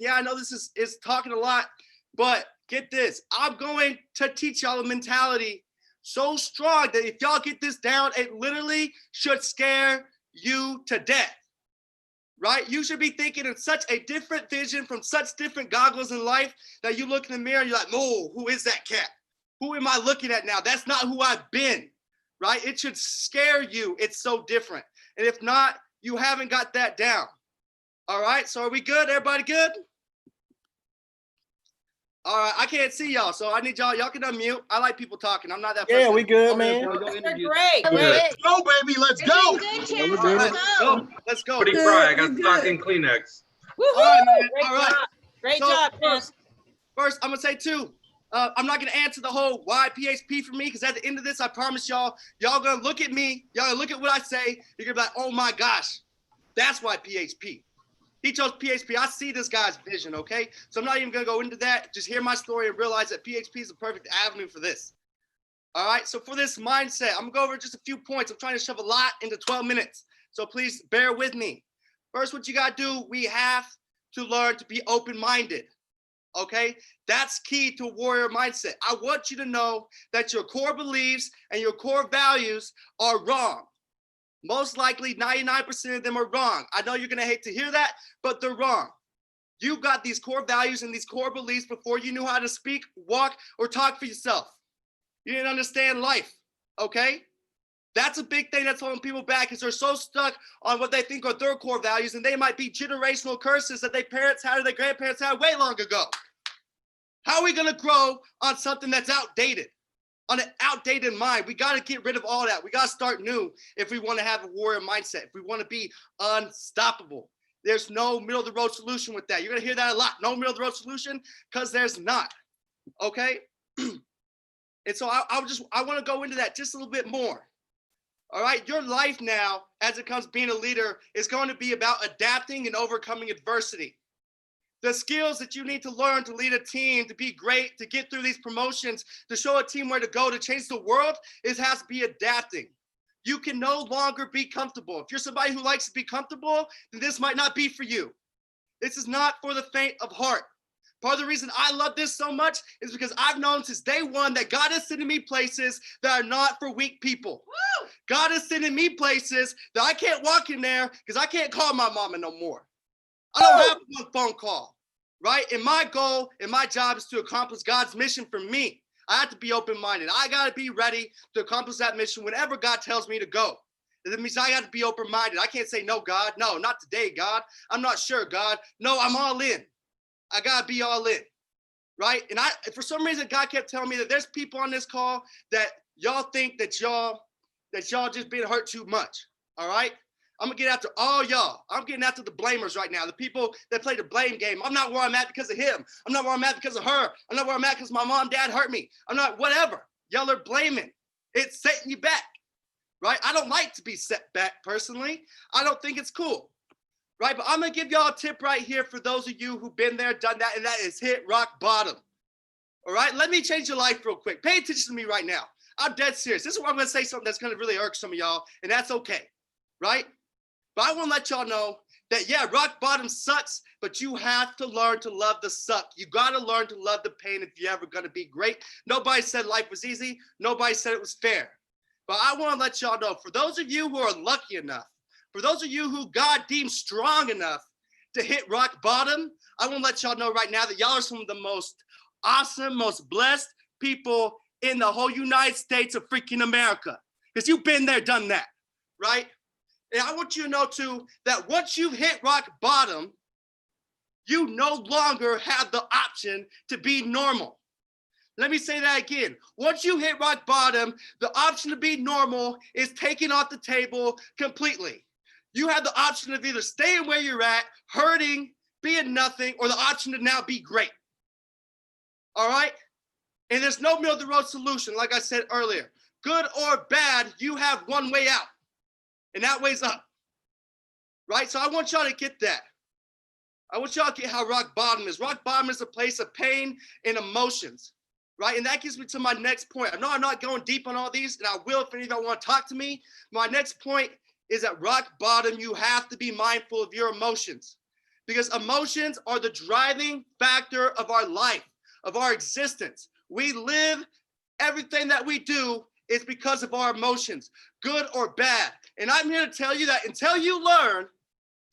Yeah, I know this is talking a lot, but get this. I'm going to teach y'all a mentality so strong that if y'all get this down, it literally should scare you to death. Right? You should be thinking in such a different vision from such different goggles in life that you look in the mirror and you're like, no, who is that cat? Who am I looking at now? That's not who I've been, right? It should scare you. It's so different. And if not, you haven't got that down. All right, so are we good? Everybody good? All right, I can't see y'all, so I need y'all can unmute. I like people talking. I'm not that person. Yeah, we good, man. Great. Let's go, baby. Let's go. Let's go. Pretty cry. I got stock in Kleenex. Woo-hoo! All right, man. Great All right. job. Great So, job, man. First, I'm gonna say two. I'm not gonna answer the whole why PHP for me, because at the end of this, I promise y'all gonna look at me, y'all gonna look at what I say, you're gonna be like, oh my gosh, that's why PHP. He chose PHP. I see this guy's vision, okay? So I'm not even gonna go into that. Just hear my story and realize that PHP is the perfect avenue for this. All right, so for this mindset, I'm gonna go over just a few points. I'm trying to shove a lot into 12 minutes. So please bear with me. First, what you gotta do, we have to learn to be open-minded. Okay, that's key to warrior mindset. I want you to know that your core beliefs and your core values are wrong. Most likely 99% of them are wrong. I know you're gonna hate to hear that, but they're wrong. You got these core values and these core beliefs before you knew how to speak, walk, or talk for yourself. You didn't understand life, okay? That's a big thing that's holding people back, because they're so stuck on what they think are their core values, and they might be generational curses that their parents had or their grandparents had way long ago. How are we gonna grow on something that's outdated, on an outdated mind? We gotta get rid of all that. We gotta start new if we wanna have a warrior mindset, if we wanna be unstoppable. There's no middle of the road solution with that. You're gonna hear that a lot, no middle of the road solution, because there's not, okay? And so I wanna go into that just a little bit more. All right, your life now, as it comes being a leader, is going to be about adapting and overcoming adversity. The skills that you need to learn to lead a team, to be great, to get through these promotions, to show a team where to go, to change the world, has to be adapting. You can no longer be comfortable. If you're somebody who likes to be comfortable, then this might not be for you. This is not for the faint of heart. Part of the reason I love this so much is because I've known since day one that God is sending me places that are not for weak people. Woo! God is sending me places that I can't walk in there because I can't call my mama no more. I don't have one phone call, right? And my goal and my job is to accomplish God's mission for me. I have to be open-minded. I got to be ready to accomplish that mission whenever God tells me to go. That means I got to be open-minded. I can't say, no, God. No, not today, God. I'm not sure, God. No, I'm all in. I gotta be all in, right? And for some reason, God kept telling me that there's people on this call that y'all think that y'all just being hurt too much, all right? I'm gonna get after all y'all. I'm getting after the blamers right now, the people that play the blame game. I'm not where I'm at because of him. I'm not where I'm at because of her. I'm not where I'm at because my mom, dad hurt me. I'm not, whatever. Y'all are blaming. It's setting you back, right? I don't like to be set back personally. I don't think it's cool. Right, but I'm gonna give y'all a tip right here for those of you who've been there, done that, and that is hit rock bottom. All right, let me change your life real quick. Pay attention to me right now. I'm dead serious. This is where I'm gonna say something that's gonna really irk some of y'all, and that's okay, right? But I wanna let y'all know that, yeah, rock bottom sucks, but you have to learn to love the suck. You gotta learn to love the pain if you're ever gonna be great. Nobody said life was easy. Nobody said it was fair. But I wanna let y'all know, for those of you who are lucky enough, for those of you who God deemed strong enough to hit rock bottom, I want to let y'all know right now that y'all are some of the most awesome, most blessed people in the whole United States of freaking America. Because you've been there, done that, right? And I want you to know too, that once you've hit rock bottom, you no longer have the option to be normal. Let me say that again. Once you hit rock bottom, the option to be normal is taken off the table completely. You have the option of either staying where you're at, hurting, being nothing, or the option to now be great. All right? And there's no middle of the road solution, like I said earlier. Good or bad, you have one way out, and that way's up. Right? So I want y'all to get that. I want y'all to get how rock bottom is. Rock bottom is a place of pain and emotions. Right? And that gets me to my next point. I know I'm not going deep on all these, and I will if any of y'all want to talk to me. My next point is at rock bottom, you have to be mindful of your emotions. because emotions are the driving factor of our life, of our existence. We live, everything that we do is because of our emotions, good or bad. And I'm here to tell you that until you learn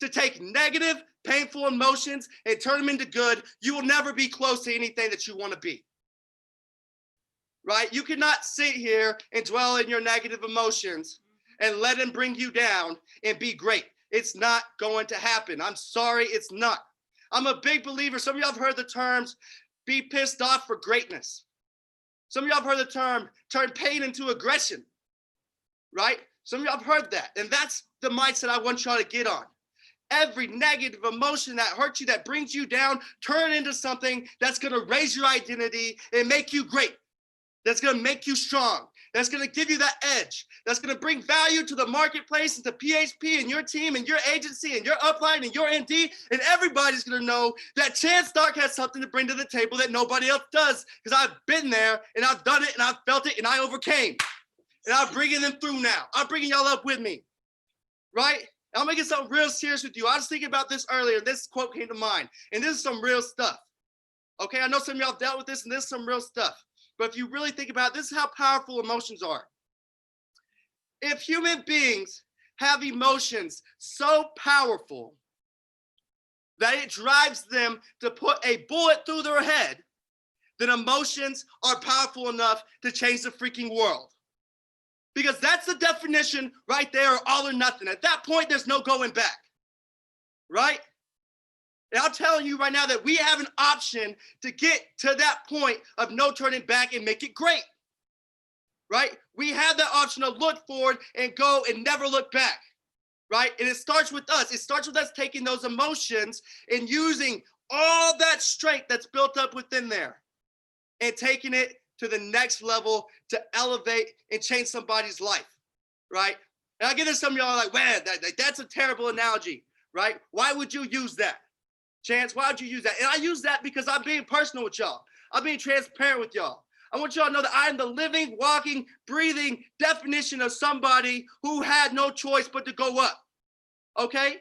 to take negative, painful emotions and turn them into good, you will never be close to anything that you want to be. Right? You cannot sit here and dwell in your negative emotions and let them bring you down and be great. It's not going to happen. I'm sorry, it's not. I'm a big believer. Some of y'all have heard the terms, be pissed off for greatness. Some of y'all have heard the term, turn pain into aggression, right? Some of y'all have heard that. And that's the mindset I want y'all to get on. Every negative emotion that hurts you, that brings you down, turn it into something that's going to raise your identity and make you great. That's going to make you strong. That's going to give you that edge. That's going to bring value to the marketplace and to PHP and your team and your agency and your upline and your ND. And everybody's going to know that Chance Stark has something to bring to the table that nobody else does, because I've been there and I've done it and I've felt it and I overcame. And I'm bringing them through now. I'm bringing y'all up with me, right? And I'm making something real serious with you. I was thinking about this earlier. This quote came to mind, and this is some real stuff. Okay, I know some of y'all dealt with this, and this is some real stuff. But if you really think about it, this is how powerful emotions are. If human beings have emotions so powerful that it drives them to put a bullet through their head, then emotions are powerful enough to change the freaking world. Because that's the definition right there, all or nothing. At that point, there's no going back, right? And I'm telling you right now that we have an option to get to that point of no turning back and make it great, right? We have that option to look forward and go and never look back, right? And it starts with us. It starts with us taking those emotions and using all that strength that's built up within there and taking it to the next level to elevate and change somebody's life, right? And I get that some of y'all are like, man, that's a terrible analogy, right? Why would you use that? Chance, why would you use that? And I use that because I'm being personal with y'all. I'm being transparent with y'all. I want y'all to know that I am the living, walking, breathing definition of somebody who had no choice but to go up, okay?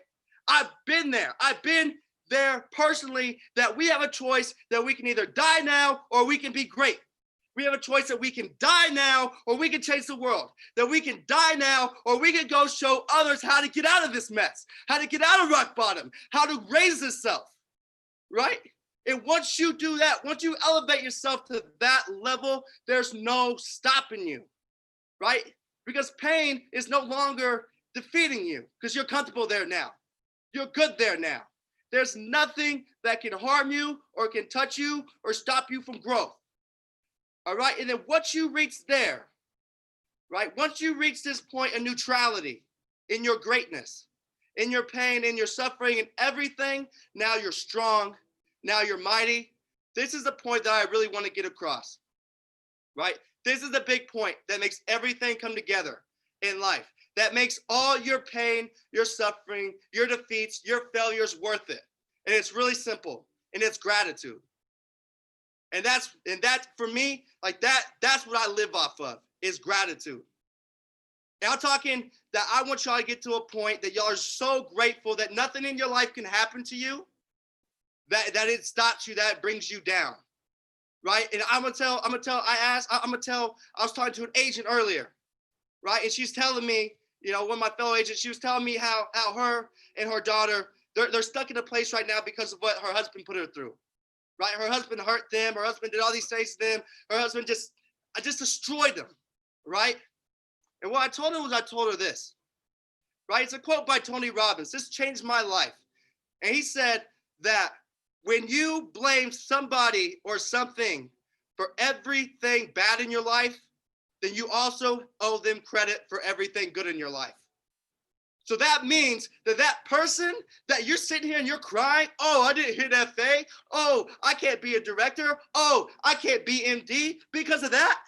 I've been there. I've been there personally, that we have a choice that we can either die now or we can be great. We have a choice that we can die now or we can change the world. That we can die now or we can go show others how to get out of this mess, how to get out of rock bottom, how to raise yourself, right? And once you do that, once you elevate yourself to that level, there's no stopping you, right? Because pain is no longer defeating you because you're comfortable there now. You're good there now. There's nothing that can harm you or can touch you or stop you from growth. All right, and then once you reach there, right? Once you reach this point of neutrality in your greatness, in your pain, in your suffering, and everything, now you're strong, now you're mighty. This is the point that I really want to get across, right? This is the big point that makes everything come together in life, that makes all your pain, your suffering, your defeats, your failures worth it. And it's really simple, and it's gratitude. And that's for me, like that's what I live off of, is gratitude. And I'm talking that I want y'all to get to a point that y'all are so grateful that nothing in your life can happen to you, that it stops you, that it brings you down, right? And I was talking to an agent earlier, right? And she's telling me, one of my fellow agents, she was telling me how her and her daughter, they're stuck in a place right now because of what her husband put her through. Right, her husband hurt them. Her husband did all these things to them. Her husband just destroyed them, right? And what I told her this, right? It's a quote by Tony Robbins. This changed my life. And he said that when you blame somebody or something for everything bad in your life, then you also owe them credit for everything good in your life. So that means that person that you're sitting here and you're crying, oh, I didn't hit FA. Oh, I can't be a director. Oh, I can't be MD because of that.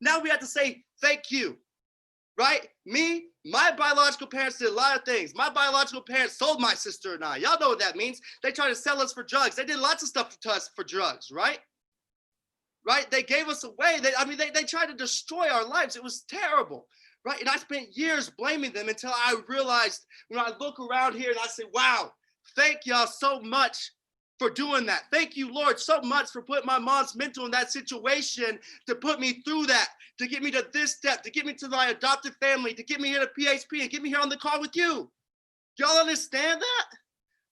Now we have to say thank you, right? Me, my biological parents did a lot of things. My biological parents sold my sister and I. Y'all know what that means. They tried to sell us for drugs. They did lots of stuff to us for drugs, right? Right? They gave us away. They tried to destroy our lives. It was terrible. Right? And I spent years blaming them until I realized, when I look around here and I say, wow, Thank y'all so much for doing that. Thank you, Lord, so much for putting my mom's mental in that situation, to put me through that, to get me to this step, to get me to my adopted family, to get me here to PHP, and get me here on the call with you. Y'all understand that?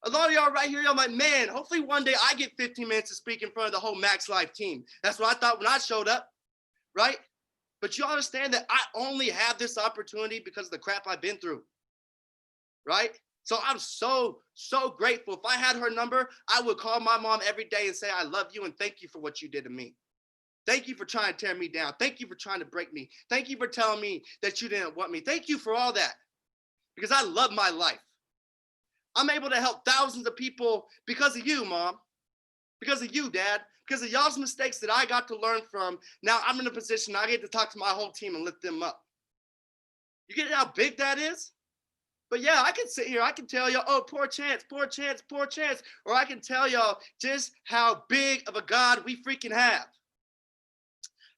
A lot of y'all right here, y'all like, man, hopefully one day I get 15 minutes to speak in front of the whole MAXLIFE team. That's what I thought when I showed up, right? But you understand that I only have this opportunity because of the crap I've been through, right? So I'm so grateful. If I had her number, I would call my mom every day and say, I love you and thank you for what you did to me. Thank you for trying to tear me down. Thank you for trying to break me. Thank you for telling me that you didn't want me. Thank you for all that, because I love my life. I'm able to help thousands of people because of you, Mom, because of you, Dad, because of y'all's mistakes that I got to learn from. Now I'm in a position I get to talk to my whole team and lift them up. You get how big that is? But yeah, I can sit here, I can tell y'all, oh, poor chance, poor chance, poor chance. Or I can tell y'all just how big of a God we freaking have.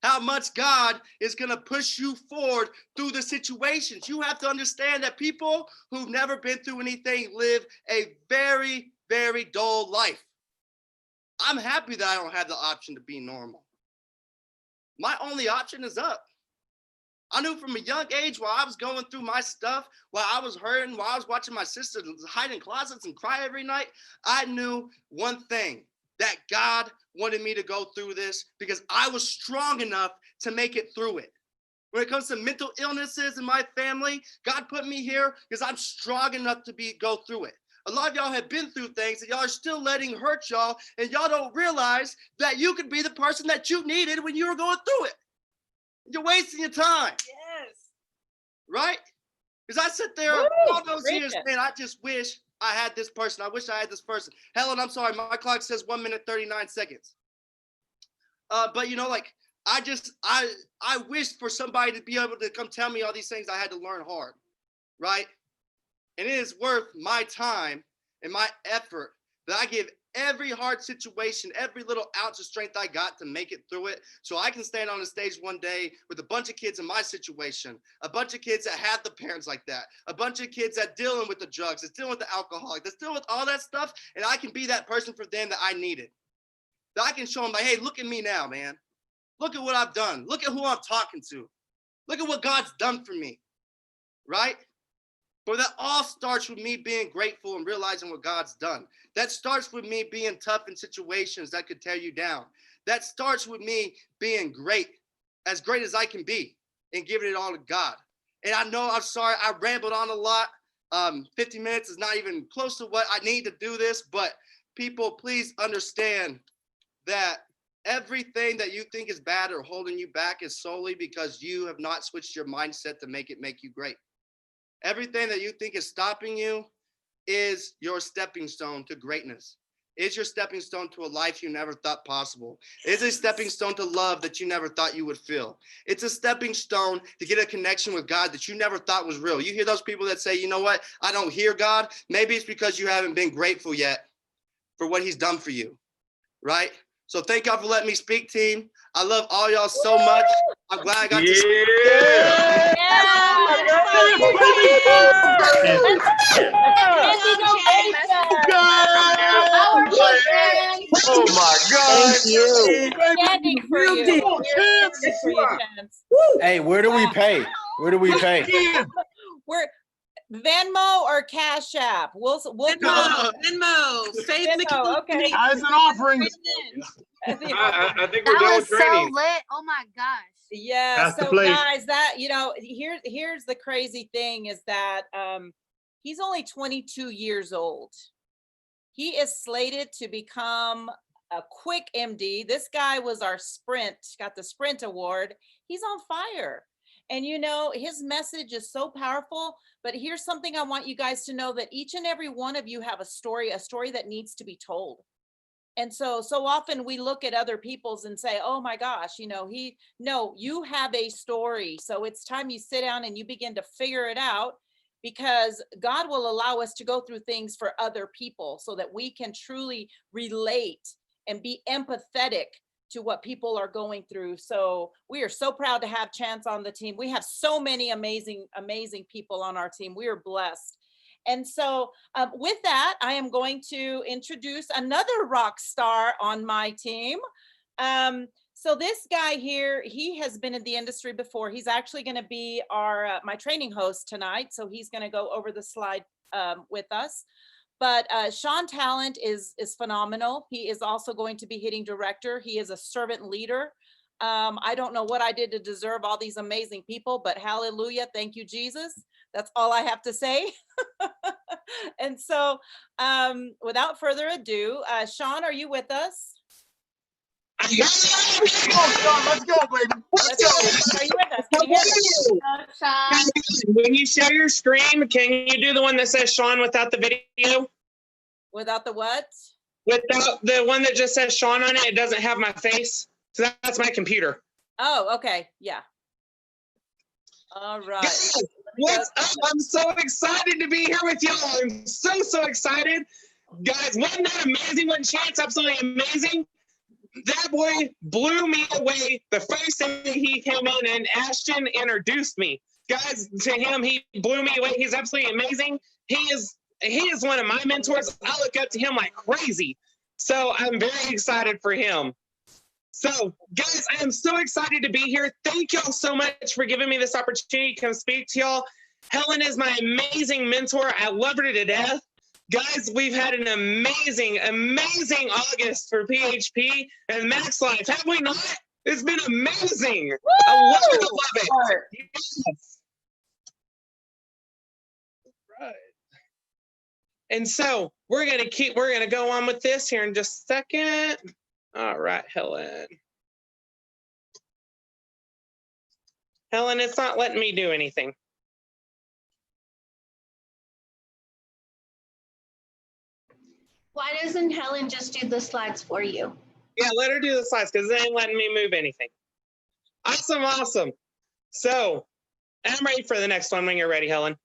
How much God is going to push you forward through the situations. You have to understand that people who've never been through anything live a very, very dull life. I'm happy that I don't have the option to be normal. My only option is up. I knew from a young age, while I was going through my stuff, while I was hurting, while I was watching my sister hide in closets and cry every night, I knew one thing, that God wanted me to go through this because I was strong enough to make it through it. When it comes to mental illnesses in my family, God put me here because I'm strong enough to go through it. A lot of y'all have been through things that y'all are still letting hurt y'all, and y'all don't realize that you could be the person that you needed when you were going through it. You're wasting your time. Yes. Right? Because I sit there all those years, man, I just wish I had this person. I wish I had this person. Helen, I'm sorry, my clock says 1 minute, 39 seconds. But you know, like, I wish for somebody to be able to come tell me all these things I had to learn hard, right? And it is worth my time and my effort that I give every hard situation, every little ounce of strength I got to make it through it, so I can stand on the stage one day with a bunch of kids in my situation, a bunch of kids that have the parents like that, a bunch of kids that dealing with the drugs, that's dealing with the alcoholic, that's dealing with all that stuff, and I can be that person for them that I needed. That I can show them, like, hey, look at me now, man. Look at what I've done. Look at who I'm talking to. Look at what God's done for me, right? But that all starts with me being grateful and realizing what God's done. That starts with me being tough in situations that could tear you down. That starts with me being great as I can be, and giving it all to God. And I know, I'm sorry, I rambled on a lot. 50 minutes is not even close to what I need to do this, but people, please understand that everything that you think is bad or holding you back is solely because you have not switched your mindset to make you great. Everything that you think is stopping you is your stepping stone to greatness. Is your stepping stone to a life you never thought possible. It's a stepping stone to love that you never thought you would feel. It's a stepping stone to get a connection with God that you never thought was real. You hear those people that say, you know what, I don't hear God. Maybe it's because you haven't been grateful yet for what he's done for you, right? So thank y'all for letting me speak, team. I love all y'all so much. I'm glad I got to speak. Oh my God. Thank you. Standing for you. Oh, Chance. Standing for you, Chance. Hey, where do we pay? Where do we pay? We're Venmo or Cash App. We'll Venmo. Faith Venmo, okay. As an offering. I think we're That done was with so training. lit. Oh my gosh. Yeah, Pass the so plate. guys, that, you know, here's the crazy thing is that he's only 22 years old. He is slated to become a quick MD. This guy was our got the Sprint Award. He's on fire. And you know, his message is so powerful, but here's something I want you guys to know, that each and every one of you have a story that needs to be told. And so often we look at other people's and say, oh my gosh, you know, you have a story. So it's time you sit down and you begin to figure it out, because God will allow us to go through things for other people so that we can truly relate and be empathetic to what people are going through. So we are so proud to have Chance on the team. We have so many amazing people on our team. We are blessed. And so with that, I am going to introduce another rock star on my team. So this guy here, he has been in the industry before. He's actually going to be our my training host tonight. So he's going to go over the slide with us. But Sean Talent is phenomenal. He is also going to be hitting director. He is a servant leader. I don't know what I did to deserve all these amazing people, but hallelujah, thank you, Jesus. That's all I have to say. And so without further ado, Sean, are you with us? Let's go, baby. Let's go. Are you with us? Can you hear me? When you share your screen, can you do the one that says Sean without the video? Without the what? Without the one that just says Sean on it, it doesn't have my face. So that's my computer. Oh, okay. Yeah. All right. Guys, what's up? I'm so excited to be here with y'all. I'm so excited. Guys, wasn't that amazing? One chance, absolutely amazing. That boy blew me away the first day he came in and Ashton introduced me. Guys, to him, he blew me away. He's absolutely amazing. He is one of my mentors. I look up to him like crazy. So I'm very excited for him. So guys, I am so excited to be here. Thank y'all so much for giving me this opportunity to come speak to y'all. Helen is my amazing mentor. I love her to death. Guys, we've had an amazing August for PHP and MAXLIFE, have we not? It's been amazing. Woo! I love it. Yes. Right. And so we're gonna go on with this here in just a second. All right, Helen. Helen, it's not letting me do anything. Why doesn't Helen just do the slides for you? Yeah, let her do the slides because it ain't letting me move anything. Awesome. So I'm ready for the next one when you're ready, Helen.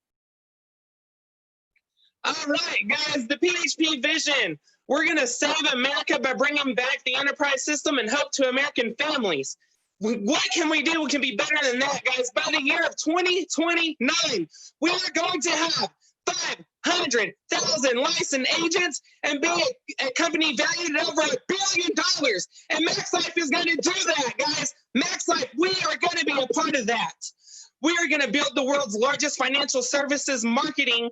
All right, guys, the PHP vision. We're going to save America by bringing back the enterprise system and hope to American families. What can we do? We can be better than that, guys. By the year of 2029, we are going to have 500,000 licensed agents and be a company valued at over $1 billion. And MAXLIFE is going to do that, guys. MAXLIFE, we are going to be a part of that. We are going to build the world's largest financial services marketing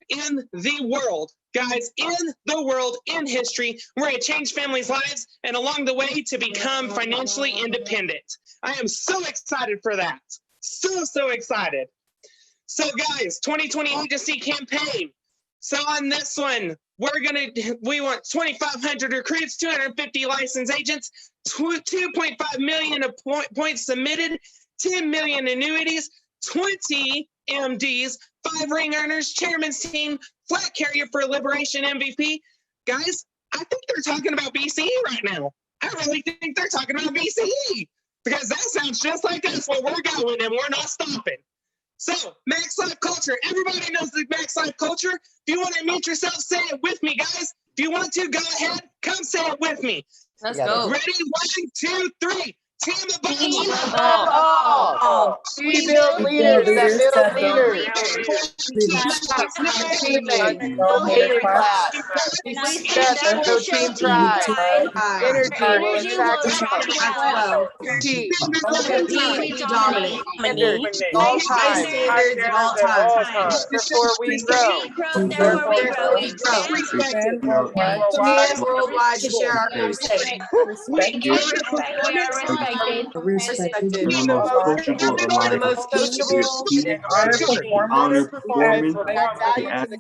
in the world, guys, in the world, in history. We're going to change families' lives and along the way to become financially independent. I am so excited for that. So excited. So guys, 2020 agency campaign. So on this one, we want 2,500 recruits, 250 licensed agents, 2.5 million of points submitted, 10 million annuities, 20 MDs, 5 ring earners, chairman's team, flat carrier for Liberation MVP. Guys, I think they're talking about BCE right now. I really think they're talking about BCE because that sounds just like us where we're going and we're not stopping. So, MAXLIFE culture. Everybody knows the MAXLIFE culture. If you want to mute yourself, say it with me, guys. If you want to, go ahead. Come say it with me. Let's go. Ready? 1, 2, 3. Team above all. We build leaders that build leaders. Middle class. There's no team pride. Energy will We dominate. All time. Standards at all times. Before we grow. We grow. Demand worldwide to share our crusade. We are respected. And the most coachable among The most coachable. honor performance, Add value to the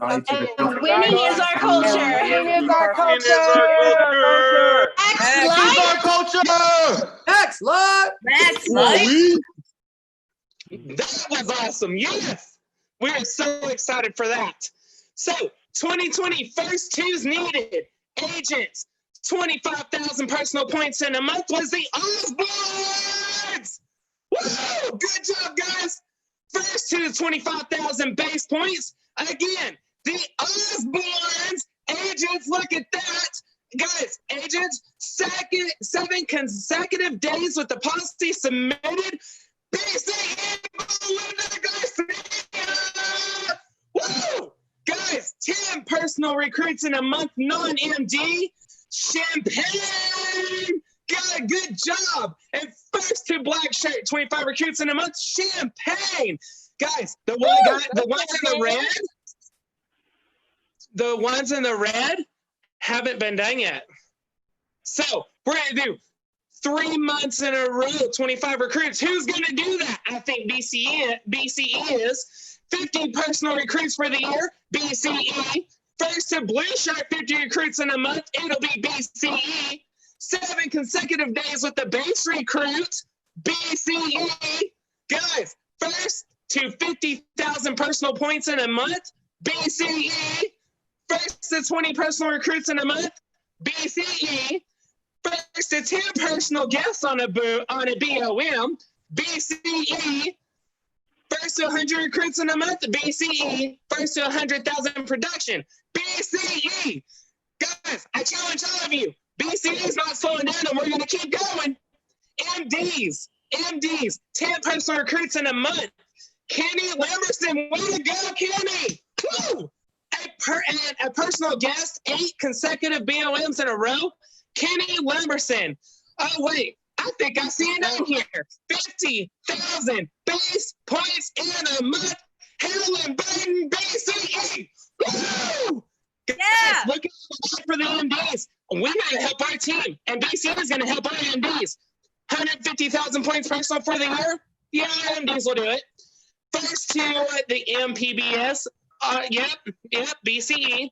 and Winning is our culture. Winning is our culture. Next, love. That was awesome. Yes. We are so excited for that. So 2020 first twos needed. Agents, 25,000 personal points in a month was the Osborns. Woo! Good job, guys. First two, 25,000 base points. Again, the Osborns. Agents, look at that. Guys, agents, 7 consecutive days with the policy submitted. BC Belinda Garcia! Woo! Guys, 10 personal recruits in a month, non-MD. Champagne! Good job. And first to black shirt, 25 recruits in a month. Champagne! Guys, the ones in the red haven't been done yet. So we're going to do 3 months in a row, 25 recruits. Who's going to do that? I think BCE is. 50 personal recruits for the year, BCE. First to blue shirt, 50 recruits in a month, it'll be BCE. 7 consecutive days with the base recruit, BCE. Guys, first to 50,000 personal points in a month, BCE. First to 20 personal recruits in a month, BCE. First to 10 personal guests on a BOM, BCE. First to 100 recruits in a month, BCE. First to 100,000 production, BCE. Guys, I challenge all of you. BCE is not slowing down, and we're going to keep going. MDs, 10 personal recruits in a month. Kenny Lamberson, way to go, Kenny. Woo! A personal guest, 8 consecutive BOMs in a row. Kenny Lamberson. Oh, wait. I think I see it on here. 50,000 base points in a month. Helen Burton, BCE. Woo! Yeah. Guys, look for the MDs. We got to help our team, and BCE is going to help our MDs. 150,000 points personal for the year. Yeah, MDs will do it. First to the MPBS. Yep, BCE.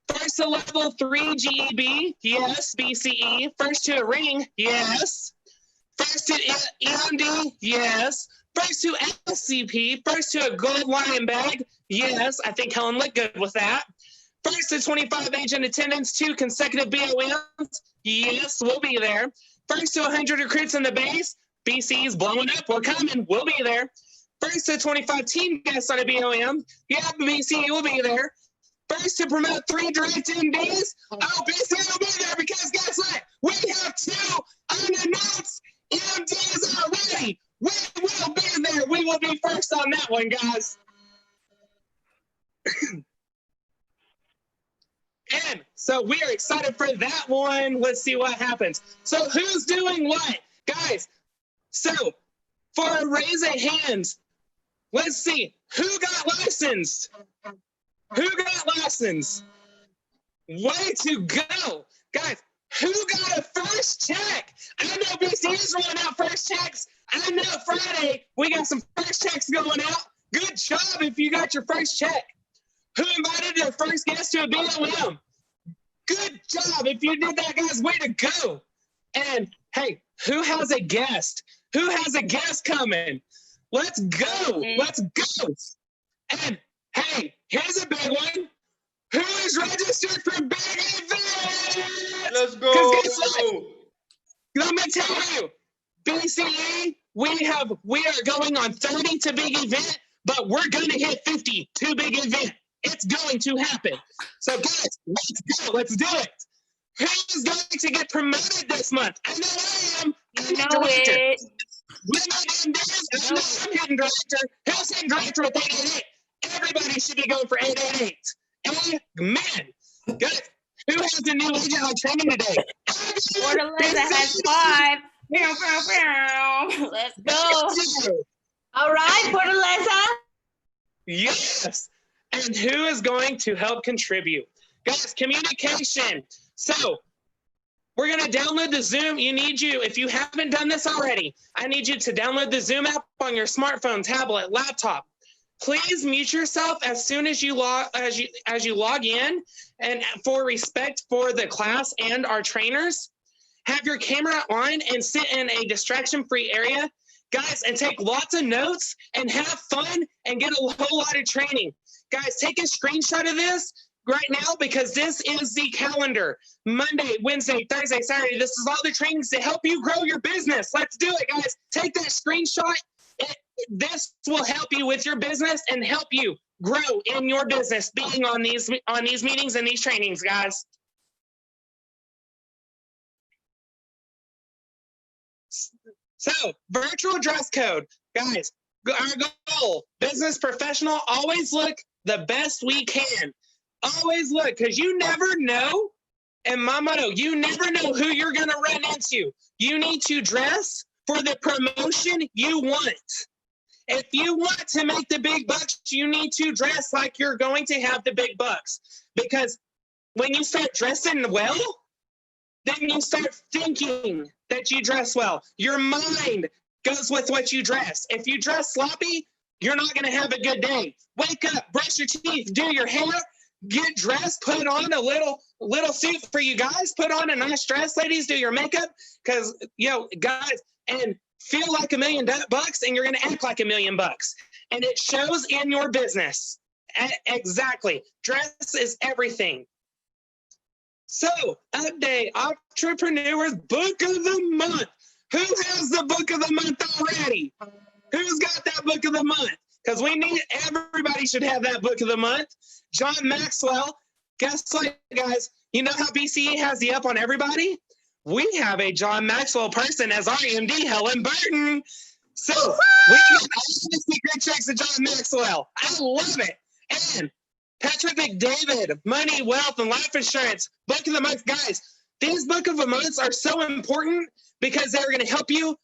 First to level 3 GEB, yes, BCE. First to a ring, yes. First to EMD, yes. First to SCP, first to a gold lion bag, yes. I think Helen looked good with that. First to 25 agent attendance, 2 consecutive BOMs, yes, we'll be there. First to 100 recruits in the base, BCE's blowing up, we're coming, we'll be there. First to 25 team guests on a BOM, yeah, BCE will be there. First to promote 3 direct MDs, BCE will be there because guess what? We have 2 unannounced MDs already. We will be there. We will be first on that one, guys. And so we are excited for that one. Let's see what happens. So who's doing what? Guys, so for a raise of hands, let's see. Who got licensed? Who got licensed? Way to go. Guys, who got a first check? I know BC's rolling out first checks. I know Friday we got some first checks going out. Good job if you got your first check. Who invited their first guest to a BOM? Good job if you did that, guys. Way to go. And hey, who has a guest? Who has a guest coming? Let's go. Let's go. And hey, here's a big one. Who is registered for big events? Let's go. Let me tell you, BCE, we are going on 30 to big event, but we're going to hit 50 to big event. It's going to happen. So guys, let's go. Let's do it. Who's going to get promoted this month? I know I am. I'm it. I'm hitting director. Who's hitting director with 888? Everybody should be going for 888. Amen. Guys, who has a new agent on training today? Fortaleza has 5. Let's go. All right, Fortaleza. Yes. And who is going to help contribute? Guys, communication. So we're going to download the Zoom. If you haven't done this already, I need you to download the Zoom app on your smartphone, tablet, laptop. Please mute yourself as soon as you log in, and for respect for the class and our trainers, have your camera on and sit in a distraction-free area, guys, and take lots of notes and have fun and get a whole lot of training. Guys, take a screenshot of this right now because this is the calendar. Monday, Wednesday, Thursday, Saturday. This is all the trainings to help you grow your business. Let's do it, guys. Take that screenshot. This will help you with your business and help you grow in your business being on these meetings and these trainings, guys. So, virtual dress code. Guys, our goal, business professional, always look the best we can. Always look, because you never know. And my motto, you never know who you're going to run into. You need to dress for the promotion you want. If you want to make the big bucks, you need to dress like you're going to have the big bucks. Because when you start dressing well, then you start thinking that you dress well. Your mind goes with what you dress. If you dress sloppy, you're not going to have a good day. Wake up, brush your teeth, do your hair, get dressed, put on a little suit for you guys, put on a nice dress, ladies, do your makeup, because, guys, and feel like $1 million bucks, and you're going to act like $1 million bucks. And it shows in your business. Exactly. Dress is everything. So, update, Entrepreneur's Book of the Month. Who has the Book of the Month already? Who's got that Book of the Month? Because everybody should have that Book of the Month. John Maxwell, guess what, guys? You know how BCE has the up on everybody? We have a John Maxwell person as our MD, Helen Burton. So we got all the secret tricks of John Maxwell. I love it. And Patrick McDavid, Money, Wealth, and Life Insurance, Book of the Month. Guys, these Book of the Months are so important because they're going to help you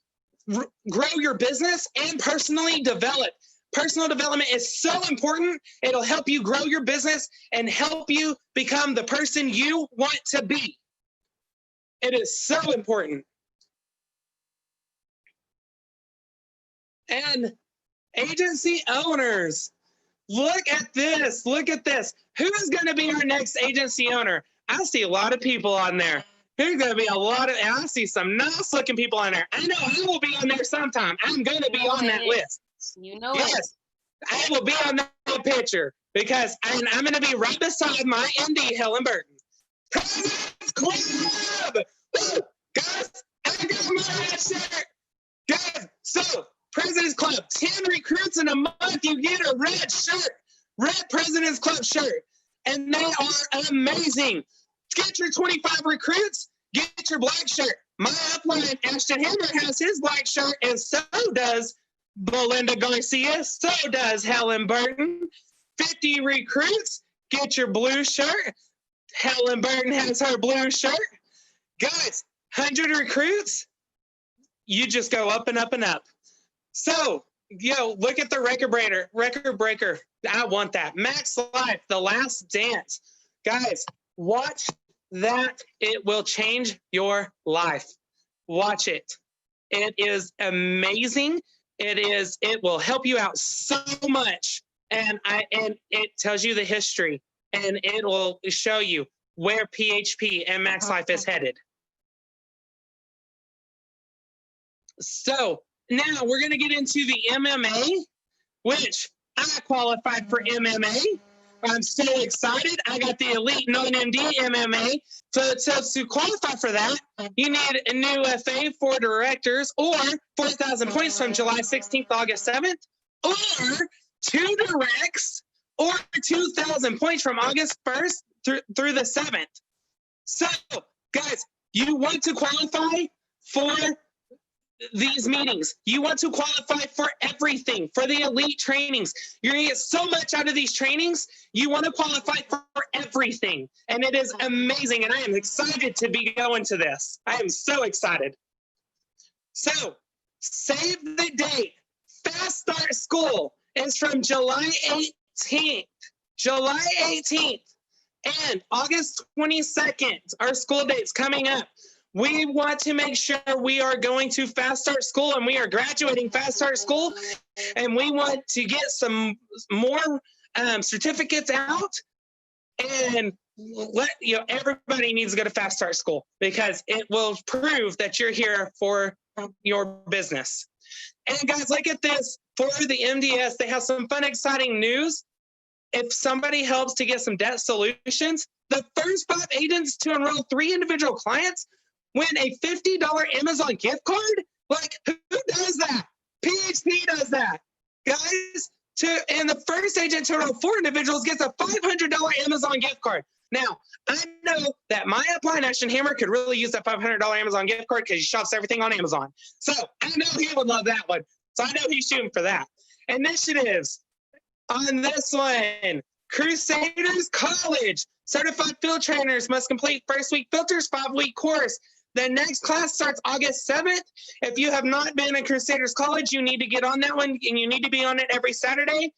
grow your business and personally develop. Personal development is so important. It'll help you grow your business and help you become the person you want to be. It is so important. And agency owners, look at this. Look at this. Who's going to be our next agency owner? I see a lot of people on there. There's going to be and I see some nice looking people on there. I know I will be on there sometime. I'm going to be on that list. You know yes, it. I will be on that picture because I'm going to be right beside my MD, Helen Burton. President's Club! Woo! Guys, I got my red shirt. Guys, so President's Club, 10 recruits in a month, you get a red shirt. Red President's Club shirt. And they are amazing. Get your 25 recruits, get your black shirt. My upline, Ashton Hammer, has his black shirt, and so does Belinda Garcia, so does Helen Burton. 50 recruits, get your blue shirt. Helen Burton has her blue shirt. Guys, 100 recruits, you just go up and up and up. So, look at the record breaker. I want that. MAXLIFE, The Last Dance. Guys, watch that. It will change your life. Watch it. It is amazing. It will help you out so much. And it tells you the history, and it will show you where PHP and MAXLIFE is headed. So now we're going to get into the MMA, which I qualified for MMA. I'm so excited. I got the Elite Non-MD MMA. So to qualify for that, you need a new FA for directors or 4,000 points from July 16th to August 7th, or 2 directs or 2,000 points from August 1st through the 7th. So, guys, you want to qualify for these meetings. You want to qualify for everything, for the elite trainings. You're going to get so much out of these trainings. You want to qualify for everything. And it is amazing. And I am excited to be going to this. I am so excited. So save the date. Fast Start School is from July 18th. July 18th and August 22nd. Our school date's coming up. We want to make sure we are going to Fast Start School, and we are graduating Fast Start School, and we want to get some more certificates out, and everybody needs to go to Fast Start School because it will prove that you're here for your business. And guys, look at this. For the MDS, they have some fun, exciting news. If somebody helps to get some debt solutions, the first 5 agents to enroll 3 individual clients win a $50 Amazon gift card? Like, who does that? PHP does that. Guys, and the first agent to enroll 4 individuals gets a $500 Amazon gift card. Now, I know that my upline, Ashton Hammer, could really use that $500 Amazon gift card because he shops everything on Amazon. So I know he would love that one. So I know he's shooting for that. Initiatives on this one. Crusaders College. Certified field trainers must complete first week filters, 5-week course. The next class starts August 7th. If you have not been in Crusaders College, you need to get on that one, and you need to be on it every Saturday.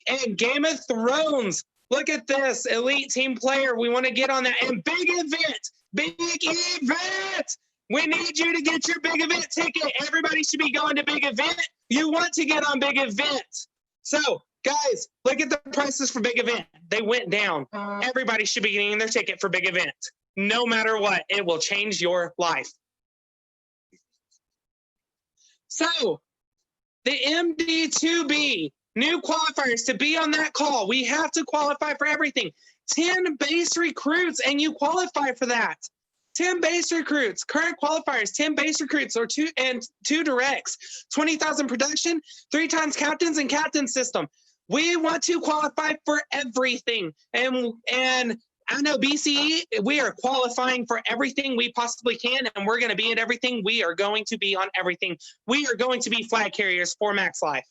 And Game of Thrones. Look at this. Elite team player. We want to get on that. And big event. Big event. We need you to get your big event ticket. Everybody should be going to big event. You want to get on big event. So, guys, look at the prices for big event. They went down. Everybody should be getting their ticket for big event. No matter what, it will change your life. So, the MD2B, new qualifiers to be on that call. We have to qualify for everything. 10 base recruits, and you qualify for that. 10 base recruits, current qualifiers, 10 base recruits, or two directs, 20,000 production, 3 times captains and captain system. We want to qualify for everything. And I know BCE, we are qualifying for everything we possibly can, and we're going to be in everything. We are going to be on everything. We are going to be flag carriers for MAXLIFE.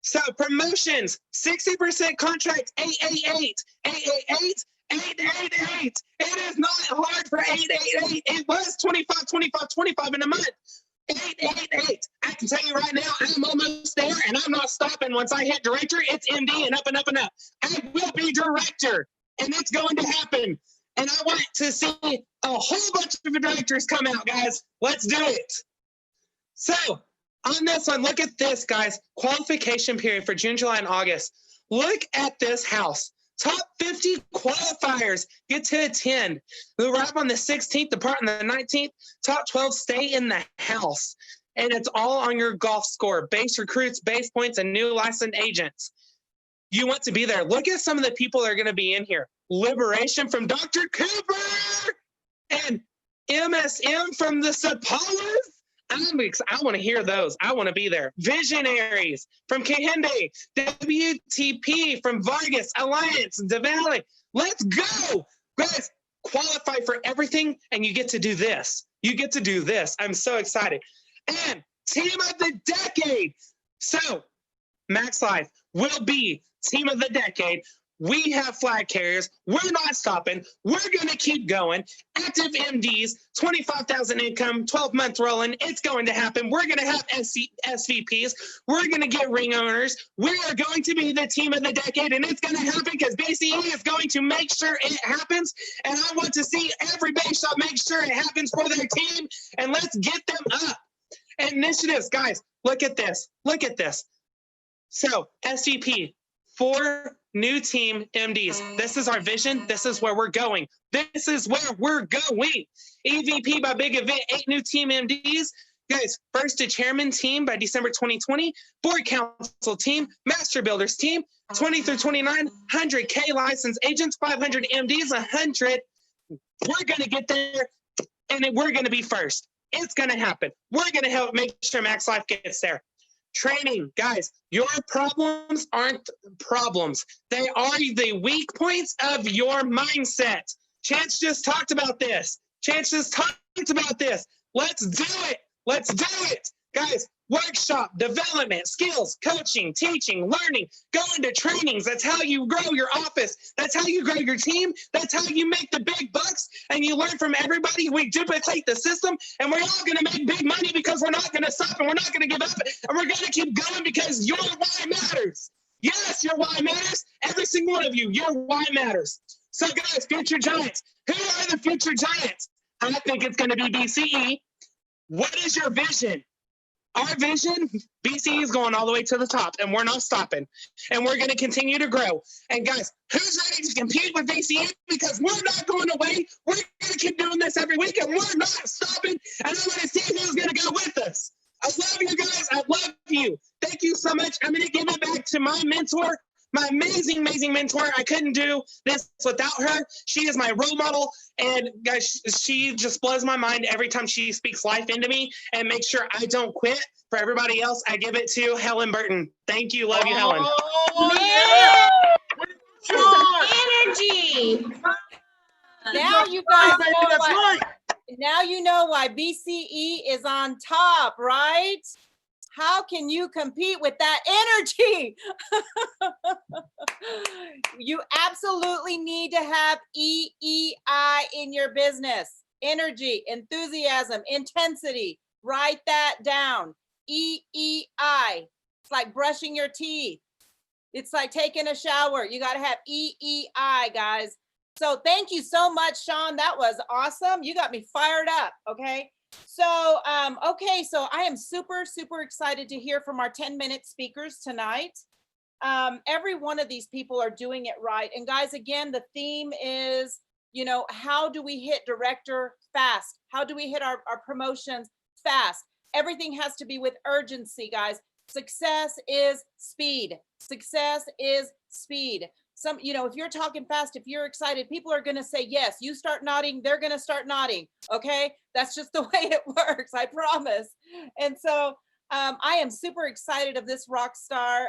So promotions, 60% contract, 888, 888, 888. It is not hard for 888. It was 25, 25, 25 in a month. 888. I can tell you right now, I'm almost there, and I'm not stopping. Once I hit director, it's MD and up and up and up. I will be director, and it's going to happen. And I want to see a whole bunch of directors come out, guys. Let's do it. So on this one, look at this, guys. Qualification period for June, July, and August. Look at this house. Top 50 qualifiers get to attend. We'll wrap on the 16th, depart on the 19th. Top 12 stay in the house. And it's all on your golf score. Base recruits, base points, and new licensed agents. You want to be there. Look at some of the people that are going to be in here. Liberation from Dr. Cooper and MSM from the Sapalas. I want to hear those. I want to be there. Visionaries from Kahinde, WTP from Vargas, Alliance, Devali. Let's go. Guys, qualify for everything, and you get to do this. You get to do this. I'm so excited. And Team of the Decade. So, MAXLIFE will be Team of the Decade. We have flag carriers. We're not stopping. We're going to keep going. Active MDs, 25,000 income, 12-month rolling. It's going to happen. We're going to have SVPs. We're going to get ring owners. We are going to be the team of the decade, and it's going to happen because BCE is going to make sure it happens. And I want to see every base shop make sure it happens for their team, and let's get them up. Initiatives, guys, look at this. Look at this. So, SVP, 4 new team MDs. This is our vision. This is where we're going. This is where we're going. EVP by big event, 8 new team MDs. Guys, first to chairman team by December 2020, board council team, master builders team, 20 through 29, 100K licensed agents, 500 MDs, 100. We're going to get there, and we're going to be first. It's going to happen. We're going to help make sure MAXLIFE gets there. Training, guys, your problems aren't problems. They are the weak points of your mindset. Chance just talked about this. Chance just talked about this. Let's do it. Let's do it. Guys, workshop, development, skills, coaching, teaching, learning, going to trainings. That's how you grow your office. That's how you grow your team. That's how you make the big bucks. And you learn from everybody. We duplicate the system, and we're all going to make big money because we're not going to stop, and we're not going to give up, and we're going to keep going because your why matters. Yes, your why matters. Every single one of you, your why matters. So guys, future giants. Who are the future giants? I think it's going to be BCE. What is your vision? Our vision, BCE is going all the way to the top, and we're not stopping. And we're going to continue to grow. And guys, who's ready to compete with BCE? Because we're not going away. We're going to keep doing this every week, and we're not stopping. And I want to see who's going to go with us. I love you guys. I love you. Thank you so much. I'm going to give it back to my mentor, my amazing, amazing mentor. I couldn't do this without her. She is my role model. And guys, she just blows my mind every time she speaks life into me and makes sure I don't quit. For everybody else, I give it to Helen Burton. Thank you. Love you, Helen. Man, energy. Now you guys know why. Now you know why BCE is on top, right? How can you compete with that energy? You absolutely need to have EEI in your business. Energy, enthusiasm, intensity. Write that down. EEI. It's like brushing your teeth. It's like taking a shower. You got to have EEI, guys. So thank you so much, Sean. That was awesome. You got me fired up. Okay. So, so I am super, super excited to hear from our 10-minute speakers tonight. Every one of these people are doing it right. And guys, again, the theme is, how do we hit director fast? How do we hit our promotions fast? Everything has to be with urgency, guys. Success is speed. Success is speed. If you're talking fast, if you're excited, people are going to say yes. You start nodding, they're going to start nodding. Okay. That's just the way it works. I promise. And so I am super excited of this rock star.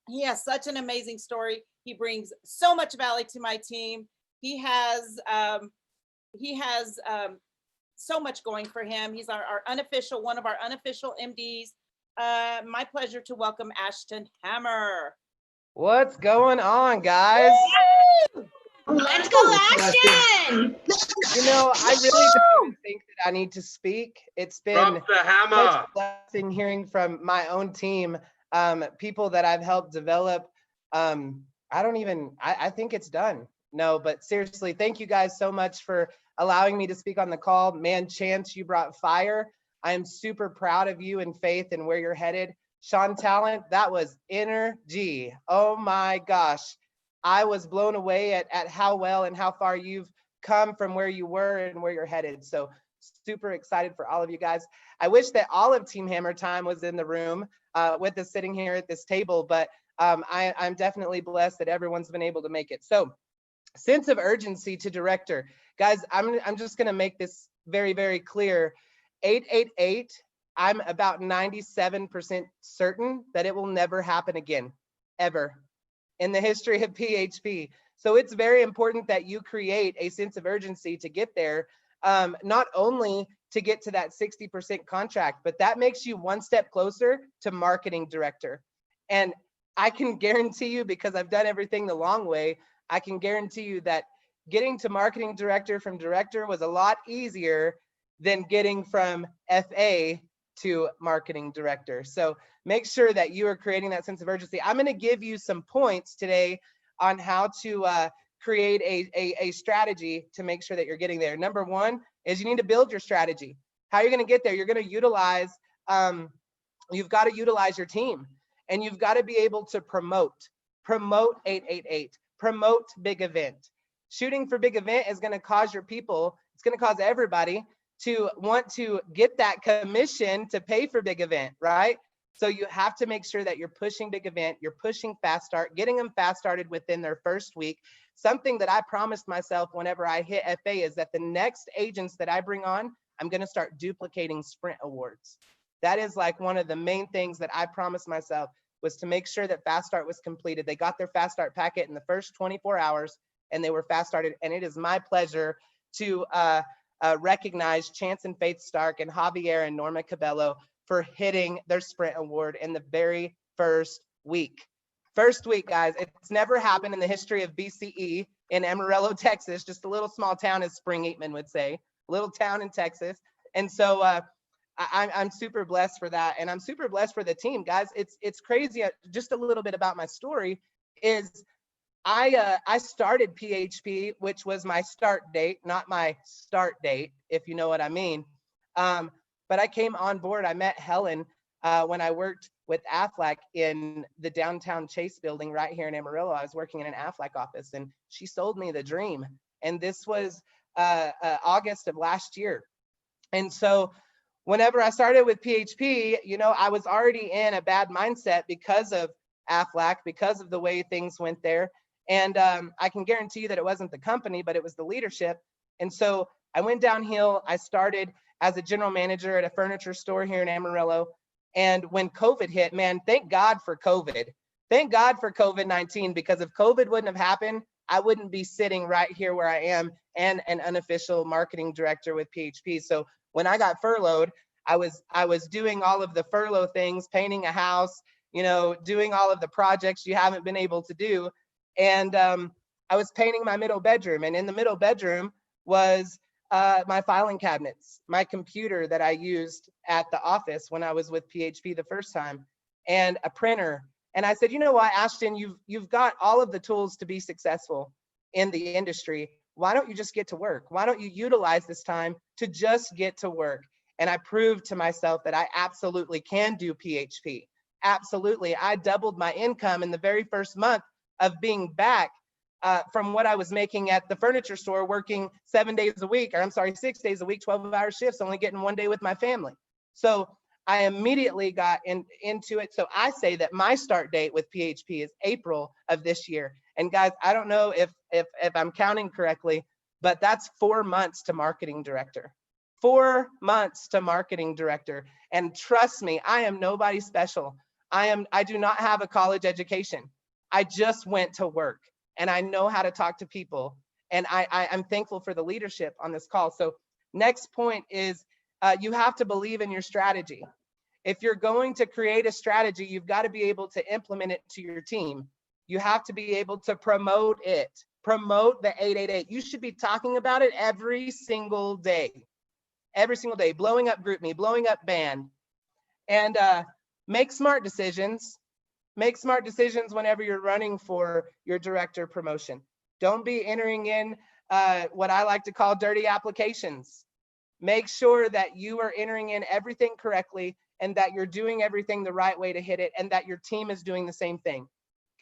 He has such an amazing story. He brings so much value to my team. He has so much going for him. He's one of our unofficial MDs. My pleasure to welcome Ashton Hammer. What's going on, guys? Let's go, Ashton! I really don't even think that I need to speak. It's been Drop the hammer. such a blessing hearing from my own team, people that I've helped develop. I think it's done. No, but seriously, thank you guys so much for allowing me to speak on the call. Man, Chance, you brought fire. I am super proud of you and Faith and where you're headed. Sean Talent, that was energy. Oh my gosh. I was blown away at how well and how far you've come from where you were and where you're headed. So super excited for all of you guys. I wish that all of Team Hammer Time was in the room with us sitting here at this table, but I'm definitely blessed that everyone's been able to make it. So sense of urgency to director. Guys, I'm just gonna make this very, very clear. 888, I'm about 97% certain that it will never happen again, ever, in the history of PHP. So it's very important that you create a sense of urgency to get there, not only to get to that 60% contract, but that makes you one step closer to marketing director. And I can guarantee you, because I've done everything the long way, I can guarantee you that getting to marketing director from director was a lot easier than getting from FA to marketing director. So make sure that you are creating that sense of urgency. I'm going to give you some points today on how to create a strategy to make sure that you're getting there. Number one is you need to build your strategy. How you're going to get there, you're going to utilize, you've got to utilize your team, and you've got to be able to promote 888, promote big event. Shooting for big event is going to cause your people, it's going to cause everybody to want to get that commission to pay for big event, right? So you have to make sure that you're pushing big event, you're pushing fast start, getting them fast started within their first week. Something that I promised myself whenever I hit FA is that the next agents that I bring on, I'm going to start duplicating sprint awards. That is like one of the main things that I promised myself, was to make sure that fast start was completed. They got their fast start packet in the first 24 hours and they were fast started. And it is my pleasure to recognize Chance and Faith Stark and Javier and Norma Cabello for hitting their sprint award in the very first week. First week, guys. It's never happened in the history of BCE in Amarillo, Texas, just a little small town, as Spring Eatman would say, a little town in Texas. And so I'm super blessed for that. And I'm super blessed for the team, guys. It's crazy. Just a little bit about my story is I started PHP, which was my start date, not my start date, if you know what I mean. But I came on board. I met Helen when I worked with Aflac in the downtown Chase building right here in Amarillo. I was working in an Aflac office, and she sold me the dream. And this was August of last year. And so whenever I started with PHP, I was already in a bad mindset because of Aflac, because of the way things went there. And I can guarantee you that it wasn't the company, but it was the leadership. And so I went downhill. I started as a general manager at a furniture store here in Amarillo. And when COVID hit, man, thank God for COVID. Thank God for COVID-19, because if COVID wouldn't have happened, I wouldn't be sitting right here where I am and an unofficial marketing director with PHP. So when I got furloughed, I was doing all of the furlough things, painting a house, you know, doing all of the projects you haven't been able to do. And I was painting my middle bedroom, and in the middle bedroom was my filing cabinets, my computer that I used at the office when I was with PHP the first time, and a printer. And I said, you know what, Ashton, you've got all of the tools to be successful in the industry. Why don't you just get to work? Why don't you utilize this time to just get to work? And I proved to myself that I absolutely can do PHP. Absolutely. I doubled my income in the very first month of being back from what I was making at the furniture store, working 7 days a week, or I'm sorry, 6 days a week, 12-hour shifts, only getting 1 day with my family. So I immediately got into it. So I say that my start date with PHP is April of this year. And guys, I don't know if I'm counting correctly, but that's 4 months to marketing director. 4 months to marketing director. And trust me, I am nobody special. I do not have a college education. I just went to work, and I know how to talk to people. And I'm thankful for the leadership on this call. So next point is you have to believe in your strategy. If you're going to create a strategy, you've got to be able to implement it to your team. You have to be able to promote it. Promote the 888. You should be talking about it every single day. Every single day, blowing up GroupMe, blowing up band. And make smart decisions. Make smart decisions whenever you're running for your director promotion. Don't be entering in what I like to call dirty applications. Make sure that you are entering in everything correctly and that you're doing everything the right way to hit it, and that your team is doing the same thing.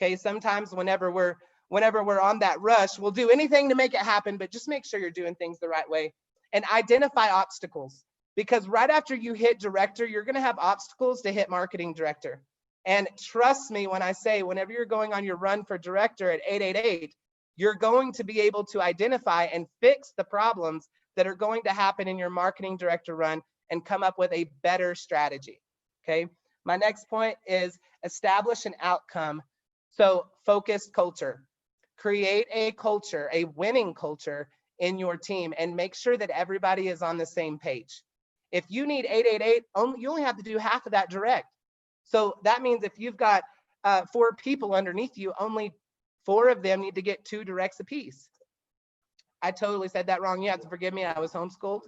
Okay, sometimes whenever we're on that rush, we'll do anything to make it happen, but just make sure you're doing things the right way. And identify obstacles, because right after you hit director, you're going to have obstacles to hit marketing director. And trust me when I say, whenever you're going on your run for director at 888, you're going to be able to identify and fix the problems that are going to happen in your marketing director run and come up with a better strategy. Okay. My next point is establish an outcome. So focused culture. Create a culture, a winning culture in your team, and make sure that everybody is on the same page. If you need 888, you only have to do half of that direct. So that means if you've got 4 people underneath you, only 4 of them need to get 2 directs apiece. I totally said that wrong. You have to forgive me. I was homeschooled.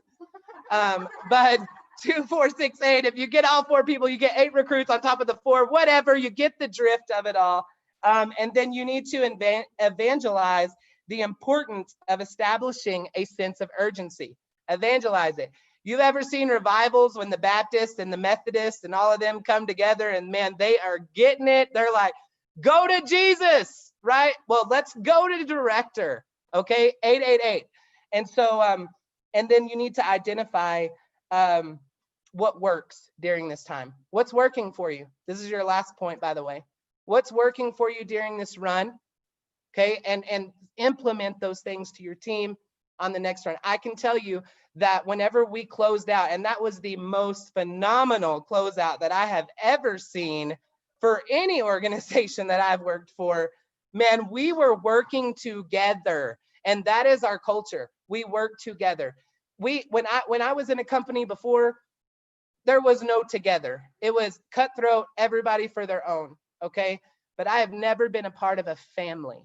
But 2, 4, 6, 8. If you get all 4 people, you get 8 recruits on top of the 4, whatever, you get the drift of it all. And then you need to evangelize the importance of establishing a sense of urgency. Evangelize it. You've ever seen revivals when the Baptists and the Methodists and all of them come together and man, they are getting it. They're like, go to Jesus, right? Well, let's go to the director, okay? 888. And so, and then you need to identify what works during this time. What's working for you? This is your last point, by the way. What's working for you during this run? Okay, and implement those things to your team on the next run. I can tell you that whenever we closed out, and that was the most phenomenal closeout that I have ever seen for any organization that I've worked for, man, we were working together, and that is our culture. We work together. When I was in a company before, there was no together. It was cutthroat, everybody for their own, okay? But I have never been a part of a family,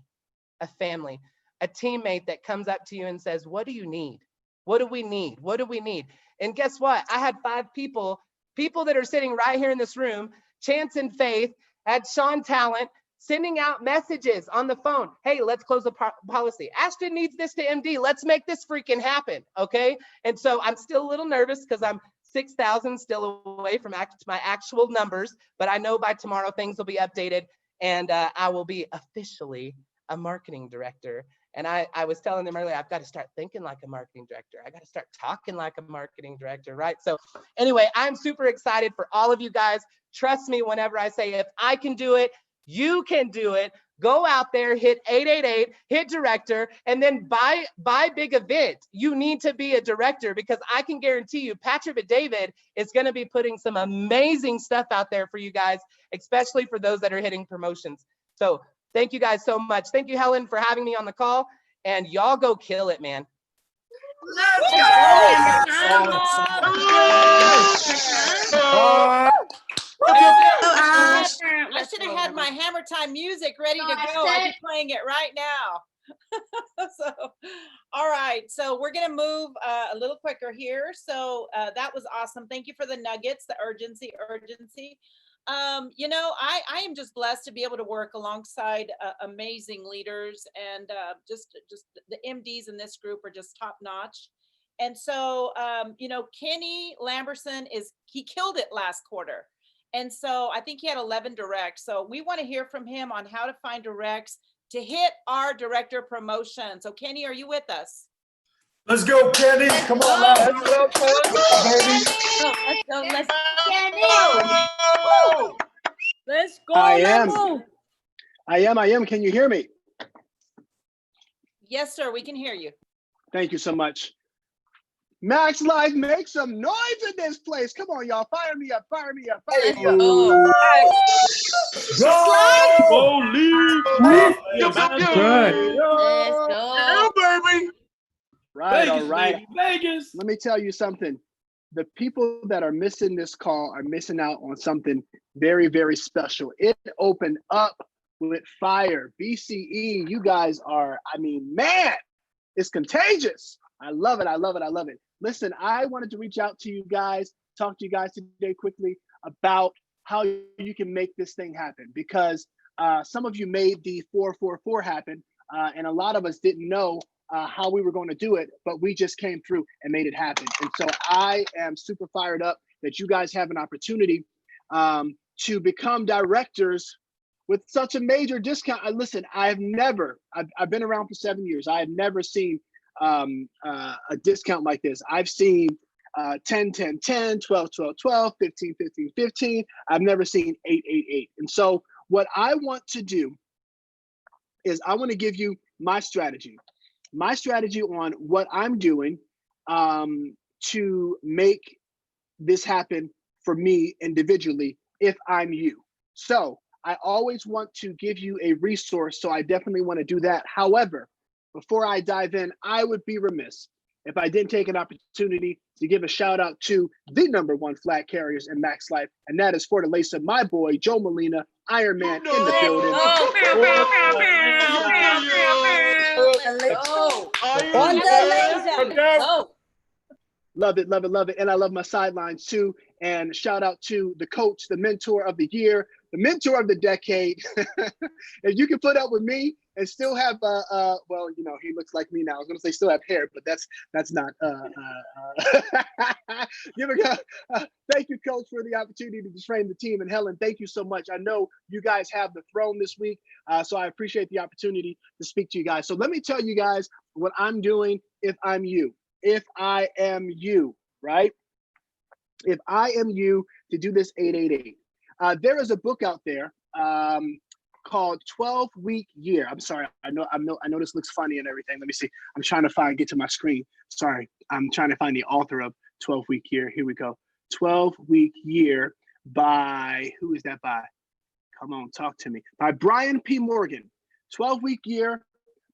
a teammate that comes up to you and says, what do you need? What do we need? What do we need? And guess what? I had 5 people that are sitting right here in this room, Chance and Faith, had Sean Talent, sending out messages on the phone. Hey, let's close the policy. Ashton needs this to MD. Let's make this freaking happen, okay? And so I'm still a little nervous because I'm 6,000 still away from my actual numbers, but I know by tomorrow things will be updated and I will be officially a marketing director. And I was telling them earlier, I've got to start thinking like a marketing director. I got to start talking like a marketing director, right? So anyway, I'm super excited for all of you guys. Trust me whenever I say, if I can do it, you can do it. Go out there, hit 888, hit director, and then buy big event. You need to be a director because I can guarantee you, Patrick and David is going to be putting some amazing stuff out there for you guys, especially for those that are hitting promotions. So thank you guys so much. Thank you, Helen, for having me on the call, and y'all go kill it, man. Let's go! I should have had my hammer time music ready to go. I'd be playing it right now. So, all right. So we're going to move a little quicker here. So that was awesome. Thank you for the nuggets, the urgency. You know, I am just blessed to be able to work alongside amazing leaders, and just the MDs in this group are just top notch. And so, you know, Kenny Lamberson he killed it last quarter. And so I think he had 11 directs. So we want to hear from him on how to find directs to hit our director promotion. So Kenny, are you with us? Let's go, Kenny. Come on, man. Let's go, baby. Let's go. Let's go. I am. Can you hear me? Yes, sir. We can hear you. Thank you so much. Max Life, make some noise in this place. Come on, y'all. Fire me up. Fire me up. Fire me up. Let's go. Baby. Right, Vegas, all right. baby, Vegas. Let me tell you something. The people that are missing this call are missing out on something very, very special. It opened up with fire. BCE, you guys are, I mean, man, it's contagious. I love it. I love it. I love it. Listen, I wanted to reach out to you guys, talk to you guys today quickly about how you can make this thing happen, because some of you made the 444 happen, and a lot of us didn't know how we were going to do it, but we just came through and made it happen. And so I am super fired up that you guys have an opportunity to become directors with such a major discount. Listen, I've been around for 7 years. I have never seen a discount like this. I've seen 10, 10, 10, 12, 12, 12, 15, 15, 15. I've never seen 8, 8, 8. And so what I want to do is I want to give you my strategy on what I'm doing to make this happen for me individually if I'm you. So I always want to give you a resource, so I definitely want to do that. However, before I dive in, I would be remiss if I didn't take an opportunity to give a shout out to the #1 flag carriers in MAXLIFE, and that is Fortaleza, my boy, Joe Molina, Iron Man in the building. Love it, love it, love it. And I love my sidelines too. And shout out to the coach, the mentor of the year, the mentor of the decade. If you can put up with me and still have, well, you know, he looks like me now. I was gonna say still have hair, but that's not. Thank you, coach, for the opportunity to train the team. And Helen, thank you so much. I know you guys have the throne this week, so I appreciate the opportunity to speak to you guys. So let me tell you guys what I'm doing if I'm you. If I am you, right? If I am you to do this 888. There is a book out there called 12-Week Year. I'm sorry, I know this looks funny and everything. Let me see. I'm trying to get to my screen. Sorry, I'm trying to find the author of 12-Week Year. Here we go. 12-Week Year by, who is that by? Come on, talk to me. By Brian P. Morgan. 12-Week Year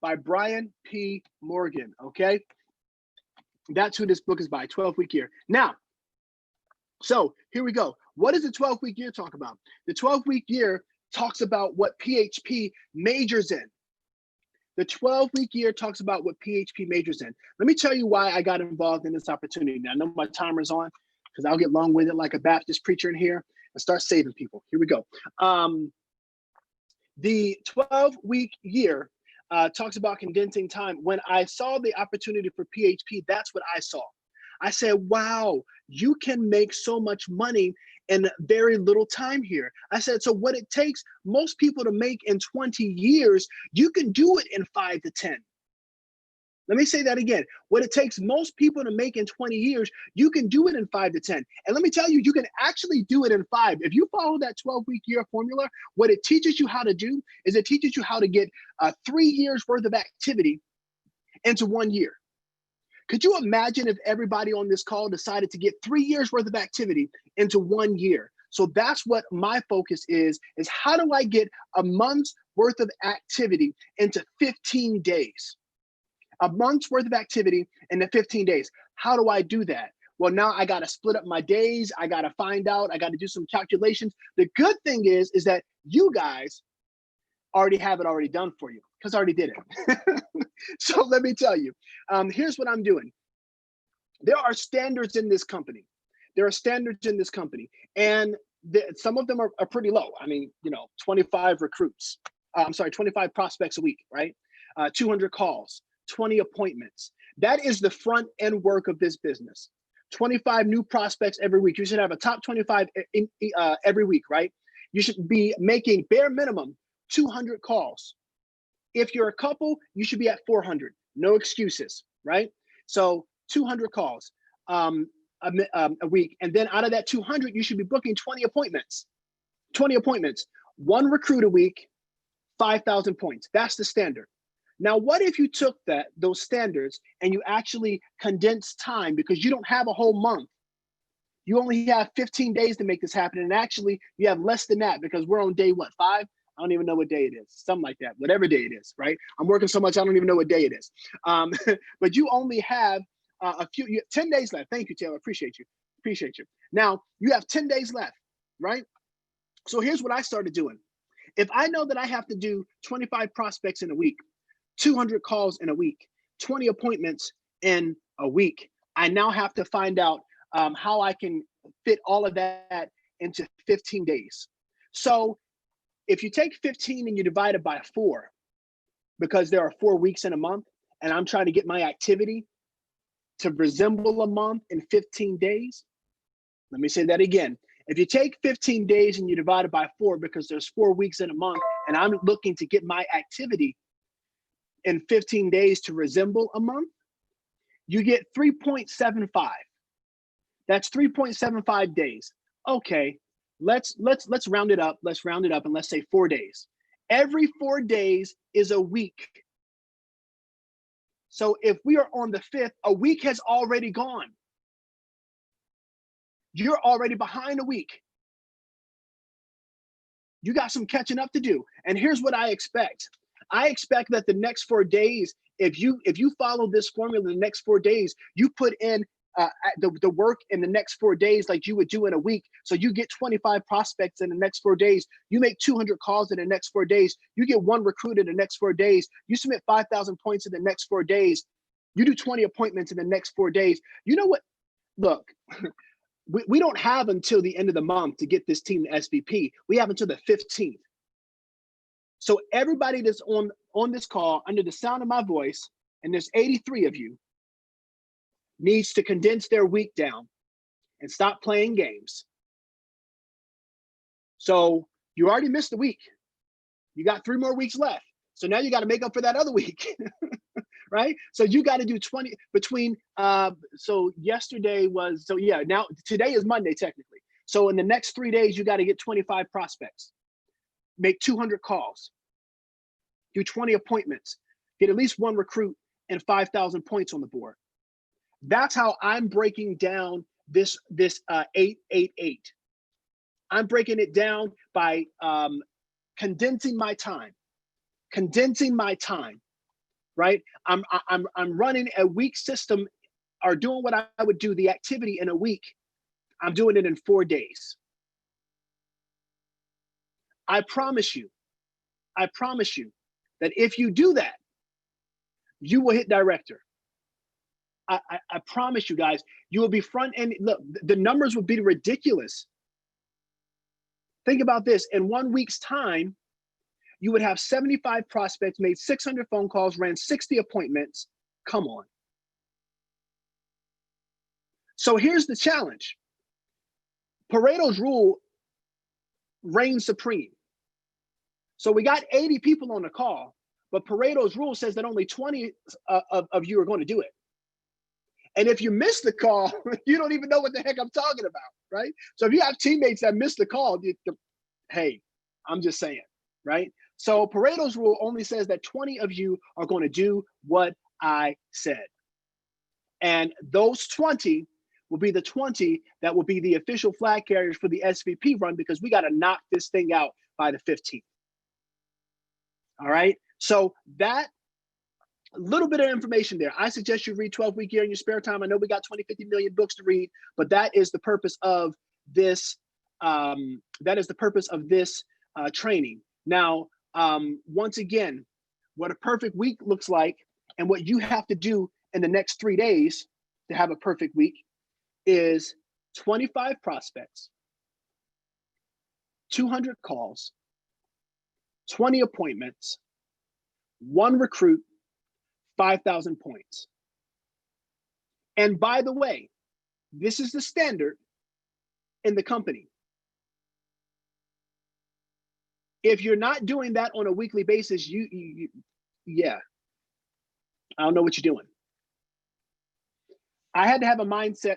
by Brian P. Morgan, okay? That's who this book is by, 12-Week Year. Now, so here we go. What does the 12-Week Year talk about? The 12-Week Year talks about what PHP majors in. The 12-Week Year talks about what PHP majors in. Let me tell you why I got involved in this opportunity. Now, I know my timer's on because I'll get long-winded like a Baptist preacher in here and start saving people. Here we go. The 12-Week Year talks about condensing time. When I saw the opportunity for PHP, that's what I saw. I said, wow, you can make so much money in very little time here. I said, so what it takes most people to make in 20 years, you can do it in 5 to 10. Let me say that again. What it takes most people to make in 20 years, you can do it in 5 to 10. And let me tell you, you can actually do it in 5. If you follow that 12-week year formula, what it teaches you how to do is it teaches you how to get 3 years worth of activity into 1 year. Could you imagine if everybody on this call decided to get 3 years worth of activity into 1 year? So that's what my focus is how do I get a month's worth of activity into 15 days? A month's worth of activity into 15 days. How do I do that? Well, now I got to split up my days. I got to find out. I got to do some calculations. The good thing is that you guys already have it already done for you because I already did it. So let me tell you, here's what I'm doing. There are standards in this company. There are standards in this company, and some of them are pretty low. I mean, 25 recruits. I'm sorry, 25 prospects a week, right? 200 calls, 20 appointments. That is the front end work of this business. 25 new prospects every week. You should have a top 25 every week, right? You should be making bare minimum 200 calls. If you're a couple, you should be at 400. No excuses, right? So 200 calls a week. And then out of that 200, you should be booking 20 appointments. 20 appointments. One recruit a week, 5,000 points. That's the standard. Now, what if you took those standards and you actually condensed time, because you don't have a whole month. You only have 15 days to make this happen. And actually, you have less than that because we're on day, what, 5? I don't even know what day it is. Something like that, whatever day it is, right? I'm working so much, I don't even know what day it is. But you only have 10 days left. Thank you, Taylor. Appreciate you. Appreciate you. Now, you have 10 days left, right? So here's what I started doing. If I know that I have to do 25 prospects in a week, 200 calls in a week, 20 appointments in a week, I now have to find out how I can fit all of that into 15 days. So if you take 15 and you divide it by 4, because there are 4 weeks in a month, and I'm trying to get my activity to resemble a month in 15 days. Let me say that again. If you take 15 days and you divide it by 4, because there's 4 weeks in a month, and I'm looking to get my activity in 15 days to resemble a month, you get 3.75. That's 3.75 days. Okay, let's round it up. Let's round it up and let's say 4 days. Every 4 days is a week. So if we are on the 5th, a week has already gone. You're already behind a week. You got some catching up to do. And here's what I expect. I expect that the next 4 days, if you follow this formula, the next 4 days, you put in the work in the next 4 days like you would do in a week. So you get 25 prospects in the next 4 days. You make 200 calls in the next 4 days. You get 1 recruit in the next 4 days. You submit 5,000 points in the next 4 days. You do 20 appointments in the next 4 days. You know what? Look, we don't have until the end of the month to get this team to SVP. We have until the 15th. So everybody that's on this call, under the sound of my voice, and there's 83 of you, needs to condense their week down and stop playing games. So you already missed a week. You got 3 more weeks left. So now you got to make up for that other week, right? So you got to do 20 between, so yesterday was, so yeah, now today is Monday technically. So in the next 3 days, you got to get 25 prospects, make 200 calls, do 20 appointments, get at least 1 recruit and 5,000 points on the board. That's how I'm breaking down this 888. I'm breaking it down by condensing my time, right? I'm running a week system, or doing what I would do, the activity in a week. I'm doing it in 4 days. I promise you that if you do that, you will hit director. I promise you guys, you will be front end. Look, the numbers will be ridiculous. Think about this. In 1 week's time, you would have 75 prospects, made 600 phone calls, ran 60 appointments. Come on. So here's the challenge. Pareto's rule reigns supreme. So we got 80 people on the call, but Pareto's rule says that only 20 of you are going to do it. And if you miss the call, you don't even know what the heck I'm talking about, right? So if you have teammates that miss the call, hey, I'm just saying, right? So Pareto's rule only says that 20 of you are going to do what I said. And those 20 will be the 20 that will be the official flag carriers for the SVP run, because we got to knock this thing out by the 15th. All right. So that a little bit of information there. I suggest you read 12-Week Year in your spare time. I know we got 20, 50 million books to read, but that is the purpose of this. Training. Now, once again, what a perfect week looks like and what you have to do in the next 3 days to have a perfect week is 25 prospects, 200 calls, 20 appointments, 1 recruit, 5,000 points. And by the way, this is the standard in the company. If you're not doing that on a weekly basis, yeah, I don't know what you're doing. I had to have a mindset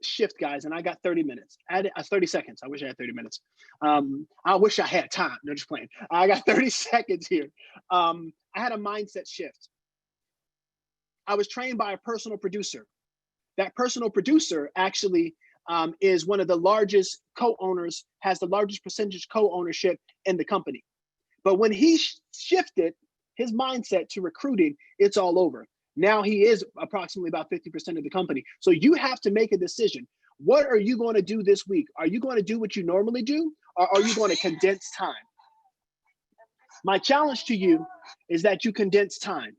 shift, guys, and I got 30 minutes. I had 30 seconds. I wish I had 30 minutes. I wish I had time. No, just playing. I got 30 seconds here. I had a mindset shift. I was trained by a personal producer. That personal producer actually is one of the largest co-owners, has the largest percentage co-ownership in the company. But when he shifted his mindset to recruiting, it's all over. Now he is approximately about 50% of the company. So you have to make a decision. What are you going to do this week? Are you going to do what you normally do, or are you going to condense time? My challenge to you is that you condense time.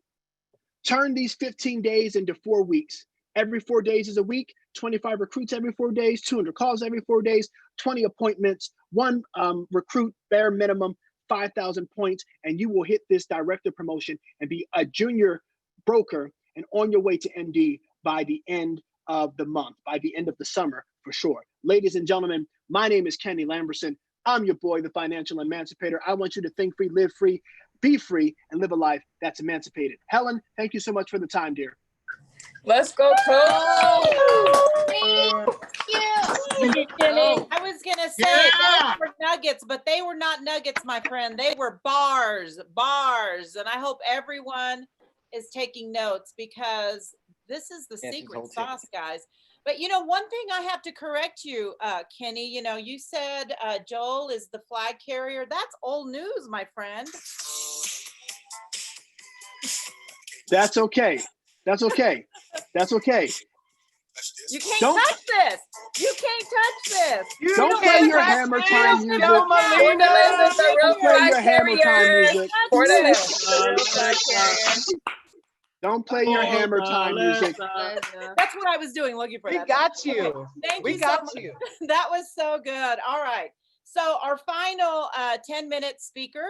Turn these 15 days into 4 weeks. Every 4 days is a week, 25 recruits every 4 days, 200 calls every 4 days, 20 appointments, 1 recruit, bare minimum, 5,000 points, and you will hit this director promotion and be a junior broker and on your way to MD by the end of the month, by the end of the summer, for sure. Ladies and gentlemen, my name is Kenny Lamberson. I'm your boy, the financial emancipator. I want you to think free, live free, be free, and live a life that's emancipated. Helen, thank you so much for the time, dear. Let's go, Coach. Thank you, Kenny. I was gonna say those were nuggets, but they were not nuggets, my friend. They were bars. And I hope everyone is taking notes because this is the secret sauce, guys. But one thing I have to correct you, Kenny, you said Joel is the flag carrier. That's old news, my friend. That's okay. That's okay. That's okay. You can't touch this. You can't touch this. Don't play your hammer time music. Melina is the real Don't play flag your hammer time carrier. music. For the real flag carrier. Don't play your hammer time music. That's what I was doing, looking for We that. got you. Thank We you got so much. you. That was so good. All right. So our final 10-minute speaker.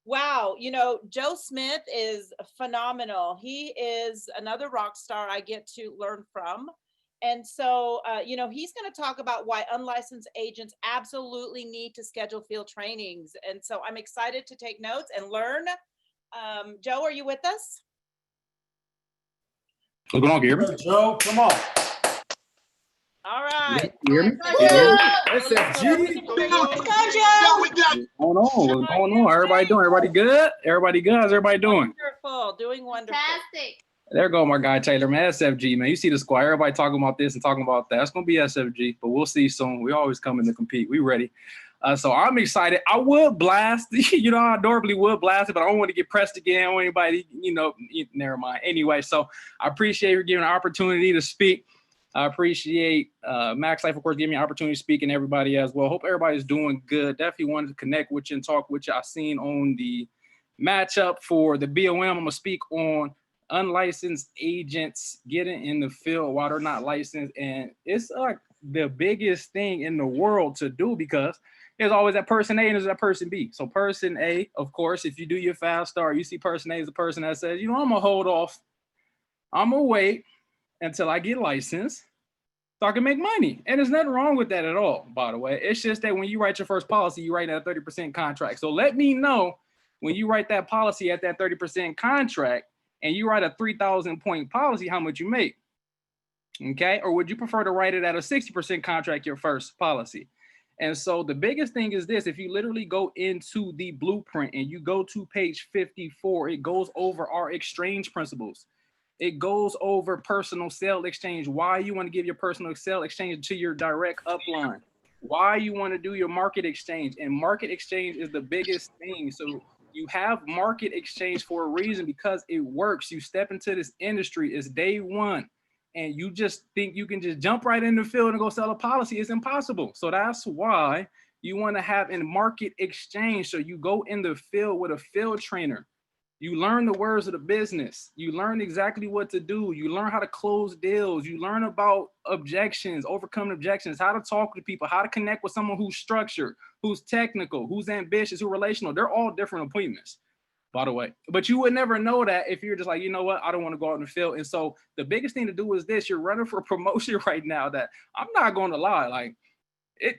Wow, Joe Smith is phenomenal. He is another rock star I get to learn from. And so, he's going to talk about why unlicensed agents absolutely need to schedule field trainings. And so I'm excited to take notes and learn. Joe, are you with us? What's going on, Gary? Joe, come on. All right. You hear me? SFG. What's going on? What's going on? Everybody doing? Everybody good? Everybody good? How's everybody doing? Wonderful. Doing wonderful. Fantastic. There go my guy Taylor, man. SFG, man. You see the squad. Everybody talking about this and talking about that. It's gonna be SFG, but we'll see soon. We always come in to compete. We ready. So I'm excited. I would blast, I normally would blast it, but I don't want to get pressed again or anybody, never mind. Anyway, so I appreciate you giving an opportunity to speak. I appreciate MAXLIFE, of course, giving me an opportunity to speak, and everybody as well. Hope everybody's doing good. Definitely wanted to connect with you and talk with you. I seen on the matchup for the BOM, I'm going to speak on unlicensed agents getting in the field while they're not licensed. And it's like the biggest thing in the world to do because there's always that person A and there's that person B. So person A, of course, if you do your fast start, you see person A is the person that says, I'm going to hold off. I'm going to wait until I get licensed so I can make money. And there's nothing wrong with that at all, by the way. It's just that when you write your first policy, you write that 30% contract. So let me know when you write that policy at that 30% contract and you write a 3,000 point policy, how much you make, okay? Or would you prefer to write it at a 60% contract, your first policy? And so the biggest thing is this, if you literally go into the blueprint and you go to page 54, it goes over our exchange principles. It goes over personal sale exchange, why you want to give your personal sale exchange to your direct upline, why you want to do your market exchange. And market exchange is the biggest thing. So You have market exchange for a reason because it works. You step into this industry, it's day one, and you just think you can just jump right in the field and go sell a policy. It's impossible. So that's why you want to have a market exchange. So you go in the field with a field trainer. You learn the words of the business. You learn exactly what to do. You learn how to close deals. You learn about objections, overcoming objections, how to talk to people, how to connect with someone who's structured, who's technical, who's ambitious, who's relational. They're all different appointments, by the way. But you would never know that if you're just like, you know what, I don't want to go out in the field. And so the biggest thing to do is this: you're running for a promotion right now that I'm not going to lie, like,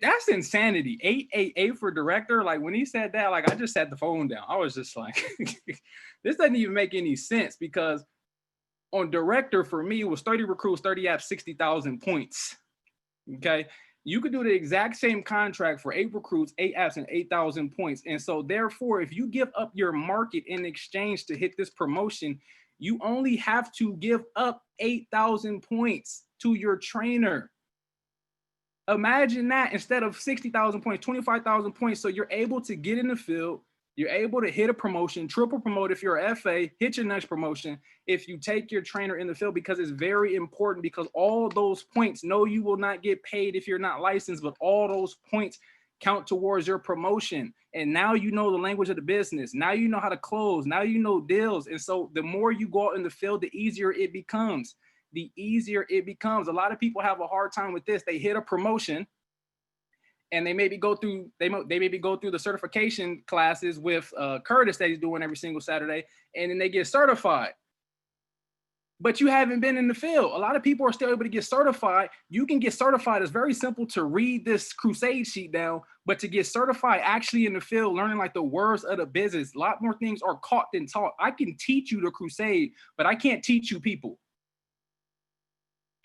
that's insanity. 888 for director. Like when he said that, like I just set the phone down. I was just like, this doesn't even make any sense, because on director for me it was 30 recruits, 30 apps, 60,000 points. Okay. You could do the exact same contract for 8 recruits, 8 apps, and 8,000 points. And so therefore, if you give up your market in exchange to hit this promotion, you only have to give up 8,000 points to your trainer. Imagine that, instead of 60,000 points, 25,000 points. So you're able to get in the field. You're able to hit a promotion, triple promote if you're an FA, hit your next promotion if you take your trainer in the field, because it's very important, because all those points, no, you will not get paid if you're not licensed, but all those points count towards your promotion. And now you know the language of the business. Now you know how to close. Now you know deals. And so the more you go out in the field, the easier it becomes. The easier it becomes. A lot of people have a hard time with this. They hit a promotion and they maybe go through, they maybe go through the certification classes with Curtis that he's doing every single Saturday, and then they get certified. But you haven't been in the field. A lot of people are still able to get certified. You can get certified. It's very simple to read this crusade sheet down, but to get certified actually in the field, learning like the words of the business, a lot more things are caught than taught. I can teach you the crusade, but I can't teach you people.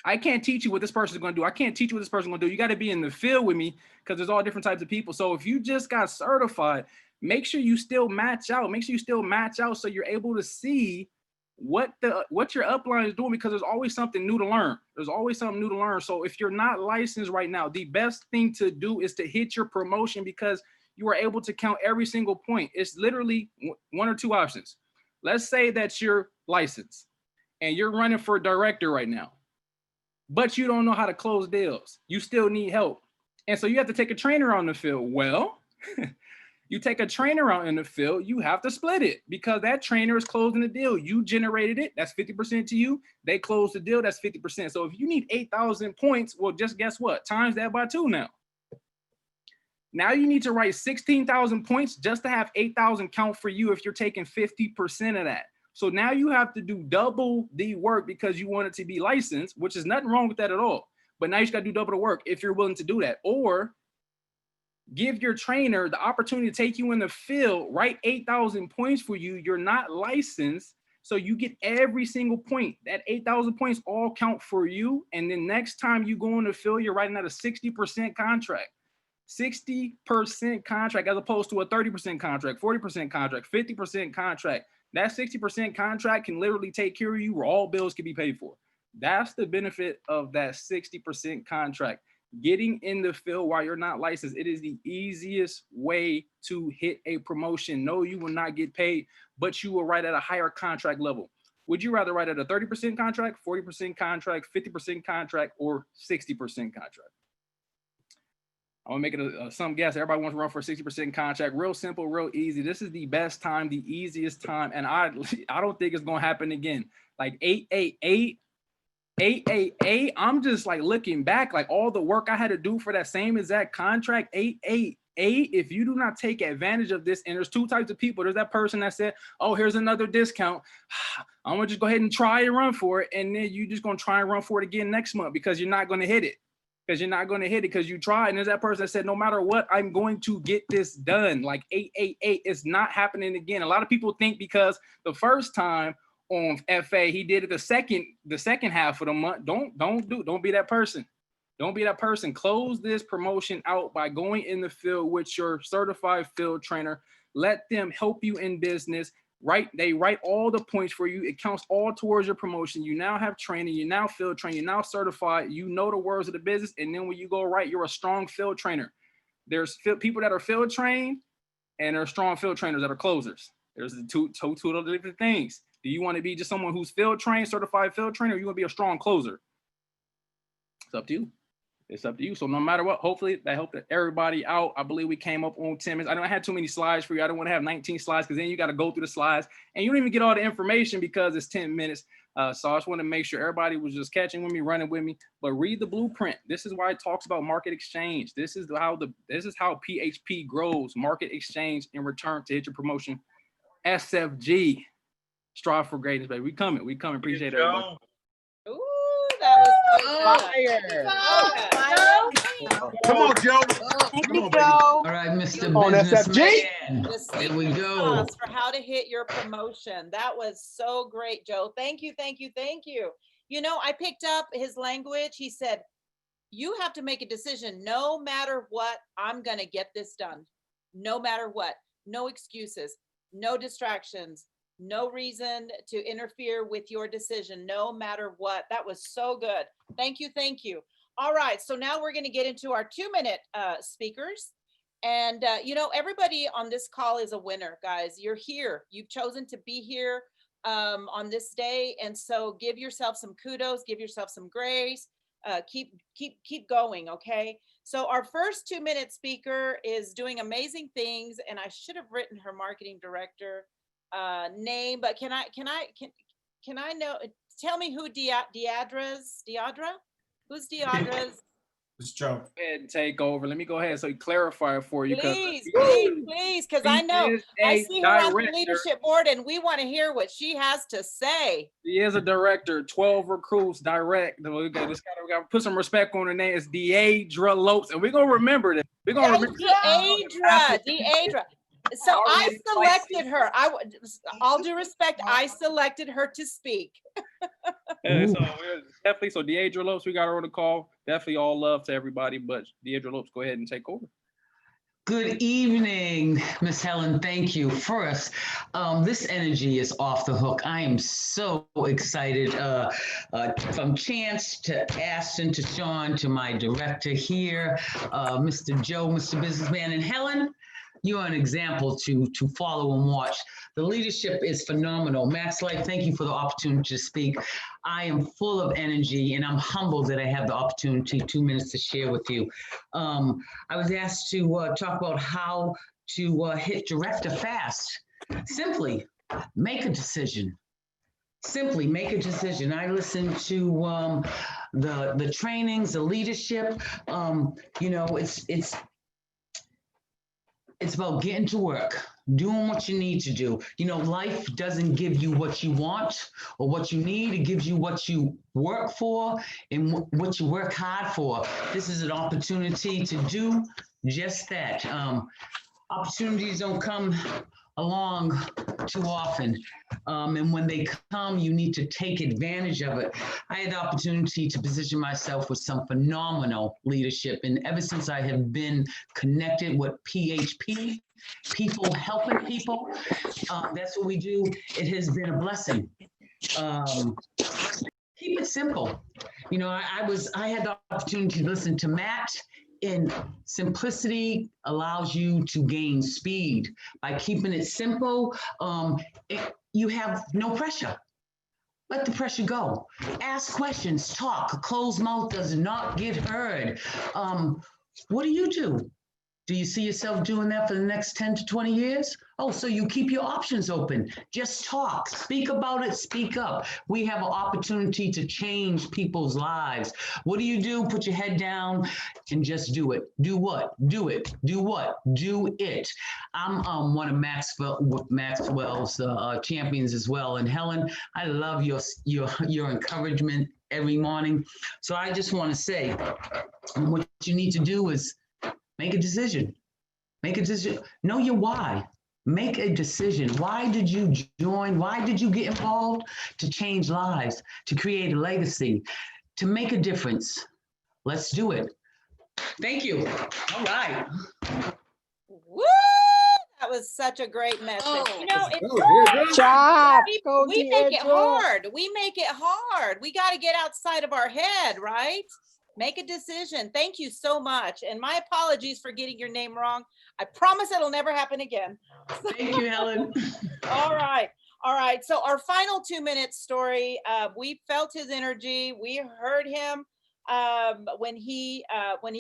I can't teach you what this person is going to do. I can't teach you what this person is going to do. You got to be in the field with me, because there's all different types of people. So if you just got certified, make sure you still match out. Make sure you still match out so you're able to see what your upline is doing, because there's always something new to learn. There's always something new to learn. So if you're not licensed right now, the best thing to do is to hit your promotion, because you are able to count every single point. It's literally one or two options. Let's say that you're licensed and you're running for director right now, but you don't know how to close deals. You still need help. And so you have to take a trainer on the field. Well, you take a trainer out in the field, you have to split it, because that trainer is closing the deal. You generated it, that's 50% to you. They close the deal, that's 50%. So if you need 8,000 points, well, just guess what? Times that by 2 now. Now you need to write 16,000 points just to have 8,000 count for you if you're taking 50% of that. So now you have to do double the work because you want it to be licensed, which is nothing wrong with that at all. But now you just got to do double the work if you're willing to do that. Or give your trainer the opportunity to take you in the field, write 8,000 points for you. You're not licensed, so you get every single point. That 8,000 points all count for you. And then next time you go in the field, you're writing out a 60% contract. 60% contract as opposed to a 30% contract, 40% contract, 50% contract. That 60% contract can literally take care of you, where all bills can be paid for. That's the benefit of that 60% contract. Getting in the field while you're not licensed, it is the easiest way to hit a promotion. No, you will not get paid, but you will write at a higher contract level. Would you rather write at a 30% contract, 40% contract, 50% contract, or 60% contract? I'm gonna make it some guess. Everybody wants to run for a 60% contract. Real simple, real easy. This is the best time, the easiest time, and I don't think it's gonna happen again. Like 888, I'm just like looking back, like all the work I had to do for that same exact contract. 888. If you do not take advantage of this, and there's 2 types of people. There's that person that said, "Oh, here's another discount. I'm gonna just go ahead and try and run for it," and then you just gonna try and run for it again next month because you're not gonna hit it. Because you're not going to hit it because you tried. And there's that person that said, no matter what, I'm going to get this done. Like 888 is not happening again. A lot of people think because the first time on FA, he did it the second half of the month. Don't be that person. Don't be that person. Close this promotion out by going in the field with your certified field trainer. Let them help you in business. They write all the points for you. It counts all towards your promotion. You now have training. You now field trained. You're now certified. You know the words of the business. And then when you go right, you're a strong field trainer. There's people that are field trained, and there are strong field trainers that are closers. There's the two different things. Do you want to be just someone who's field trained, certified field trainer, or you want to be a strong closer? It's up to you. It's up to you. So no matter what, hopefully that helped everybody out. I believe we came up on 10 minutes. I don't have too many slides for you. I don't want to have 19 slides because then you got to go through the slides and you don't even get all the information because it's 10 minutes. So I just want to make sure everybody was just catching with me, running with me. But read the blueprint. This is why it talks about market exchange. This is how PHP grows. Market exchange in return to hit your promotion. SFG. Strive for greatness, baby. We coming. Appreciate it, everybody. Ooh, that was Come on, Joe. Thank Come you, on, Joe. All right, Mr. On SFG. Businessman. Here we go. For how to hit your promotion. That was so great, Joe. Thank you. You know, I picked up his language. He said, you have to make a decision. No matter what, I'm going to get this done. No matter what. No excuses. No distractions. No reason to interfere with your decision, no matter what. That was so good. Thank you. All right, so now we're going to get into our 2-minute speakers. And, you know, everybody on this call is a winner, guys. You're here. You've chosen to be here on this day. And so give yourself some kudos, give yourself some grace. Keep going, okay? So our first 2-minute speaker is doing amazing things. And I should have written her marketing director name, but can I know, tell me who Deidra? Who's Deidre's? It's Joe. Go ahead and take over. Let me go ahead so you clarify it for you. Please, because I know I see her on the leadership board and we want to hear what she has to say. She is a director, 12 recruits direct. We got to put some respect on her name. It's Deidra Lopes, and we're going to remember that. We're going to remember Deidra. So I selected her. All due respect, I selected her to speak. So we're definitely, so Deidra Lopes, we got her on the call. Definitely all love to everybody, but Deidra Lopes, go ahead and take over. Good evening, Miss Helen. Thank you. First, this energy is off the hook. I am so excited. From Chance to Ashton to Sean to my director here, Mr. Joe, Mr. Businessman, and Helen. You're an example to follow and watch. The leadership is phenomenal. MAXLIFE, thank you for the opportunity to speak. I am full of energy and I'm humbled that I have the opportunity, 2 minutes to share with you. I was asked to talk about how to hit director fast. Simply make a decision. Simply make a decision. I listened to the trainings, the leadership. You know, it's about getting to work, doing what you need to do. You know, life doesn't give you what you want or what you need. It gives you what you work for and what you work hard for. This is an opportunity to do just that. Opportunities don't come along too often. And when they come, you need to take advantage of it. I had the opportunity to position myself with some phenomenal leadership. And ever since I have been connected with PHP, people helping people, that's what we do. It has been a blessing. Keep it simple. You know, I had the opportunity to listen to Matt. And simplicity allows you to gain speed. By keeping it simple, you have no pressure. Let the pressure go. Ask questions, talk. A closed mouth does not get heard. What do you do? Do you see yourself doing that for the next 10 to 20 years? Oh, so you keep your options open. Just talk, speak about it, speak up. We have an opportunity to change people's lives. What do? Put your head down and just do it. Do what? Do it. Do what? Do it. I'm one of Maxwell's champions as well. And Helen, I love your encouragement every morning. So I just want to say, what you need to do is make a decision. Make a decision. Know your why. Make a decision. Why did you join? Why did you get involved? To change lives, to create a legacy, to make a difference. Let's do it. Thank you. All right. Woo! That was such a great message. You know, we make it hard. We make it hard. We got to get outside of our head, right? Make a decision. Thank you so much. And my apologies for getting your name wrong. I promise it'll never happen again. Thank you, Helen. All right. All right. So our final 2-minute story, we felt his energy. We heard him when he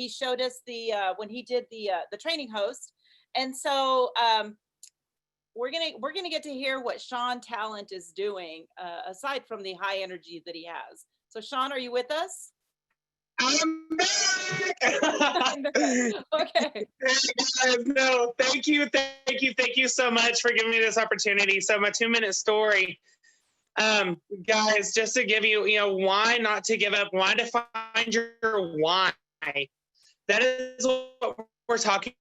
showed us when he did the training host. And so we're gonna get to hear what Sean Talent is doing aside from the high energy that he has. So Sean, are you with us? I'm back. Okay. Guys, no, thank you so much for giving me this opportunity. So my 2-minute story, guys, just to give you, why not to give up, why to find your why. That is what we're talking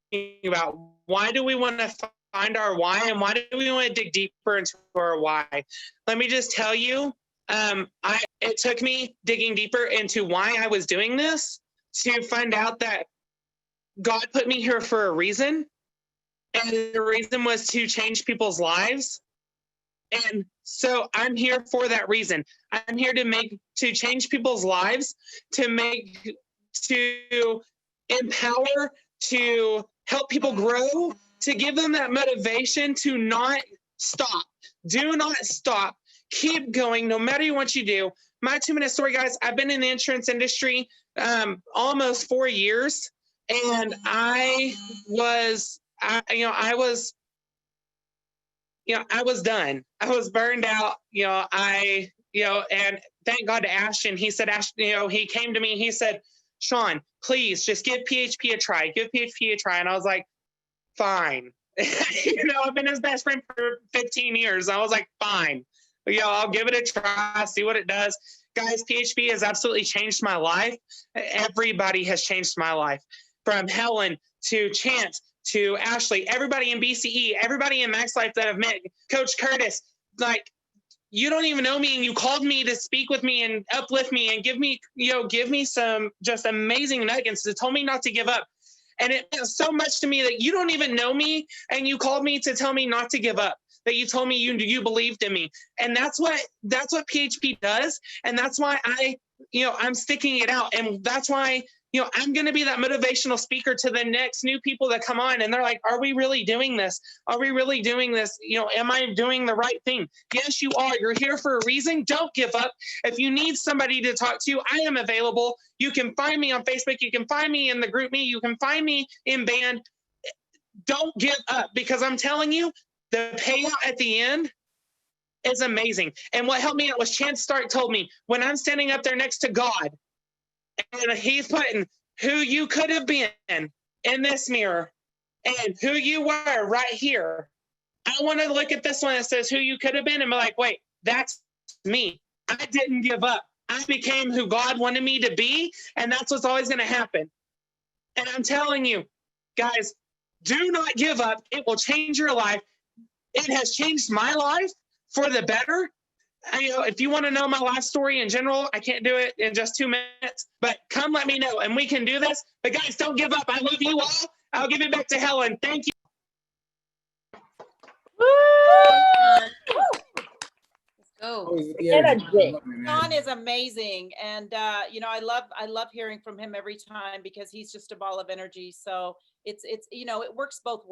about. Why do we want to find our why, and why do we want to dig deeper into our why? Let me just tell you, it took me digging deeper into why I was doing this to find out that God put me here for a reason, and the reason was to change people's lives. And so I'm here for that reason. I'm here to change people's lives, to empower, to help people grow, to give them that motivation to not stop. Do not stop. Keep going no matter what you do. My 2-minute story, guys, I've been in the insurance industry almost 4 years, and I was done. I was burned out, and thank God to Ashton. He said, he came to me, he said, Sean, please just give PHP a try. Give PHP a try. And I was like, fine. I've been his best friend for 15 years. I was like, fine. I'll give it a try, see what it does. Guys, PHP has absolutely changed my life. Everybody has changed my life. From Helen to Chance to Ashley, everybody in BCE, everybody in MAXLIFE that I've met, Coach Curtis, like, you don't even know me, and you called me to speak with me and uplift me and give me some just amazing nuggets that told me not to give up. And it meant so much to me that you don't even know me, and you called me to tell me not to give up, that you told me you believed in me. And that's what PHP does. And that's why I'm sticking it out. And that's why, I'm going to be that motivational speaker to the next new people that come on. And they're like, are we really doing this? Are we really doing this? Am I doing the right thing? Yes, you are. You're here for a reason. Don't give up. If you need somebody to talk to, I am available. You can find me on Facebook. You can find me in the group me. You can find me in band. Don't give up, because I'm telling you, the payout at the end is amazing. And what helped me out was Chance Stark told me, when I'm standing up there next to God, and he's putting who you could have been in this mirror and who you were right here, I want to look at this one that says who you could have been and be like, wait, that's me. I didn't give up. I became who God wanted me to be, and that's what's always going to happen. And I'm telling you, guys, do not give up. It will change your life. It has changed my life for the better. If you want to know my life story in general, I can't do it in just 2 minutes, but come let me know and we can do this. But guys, don't give up. I love you all. I'll give it back to Helen. Thank you. Let's go. Sean is amazing. And, I love hearing from him every time, because he's just a ball of energy. So it works both ways.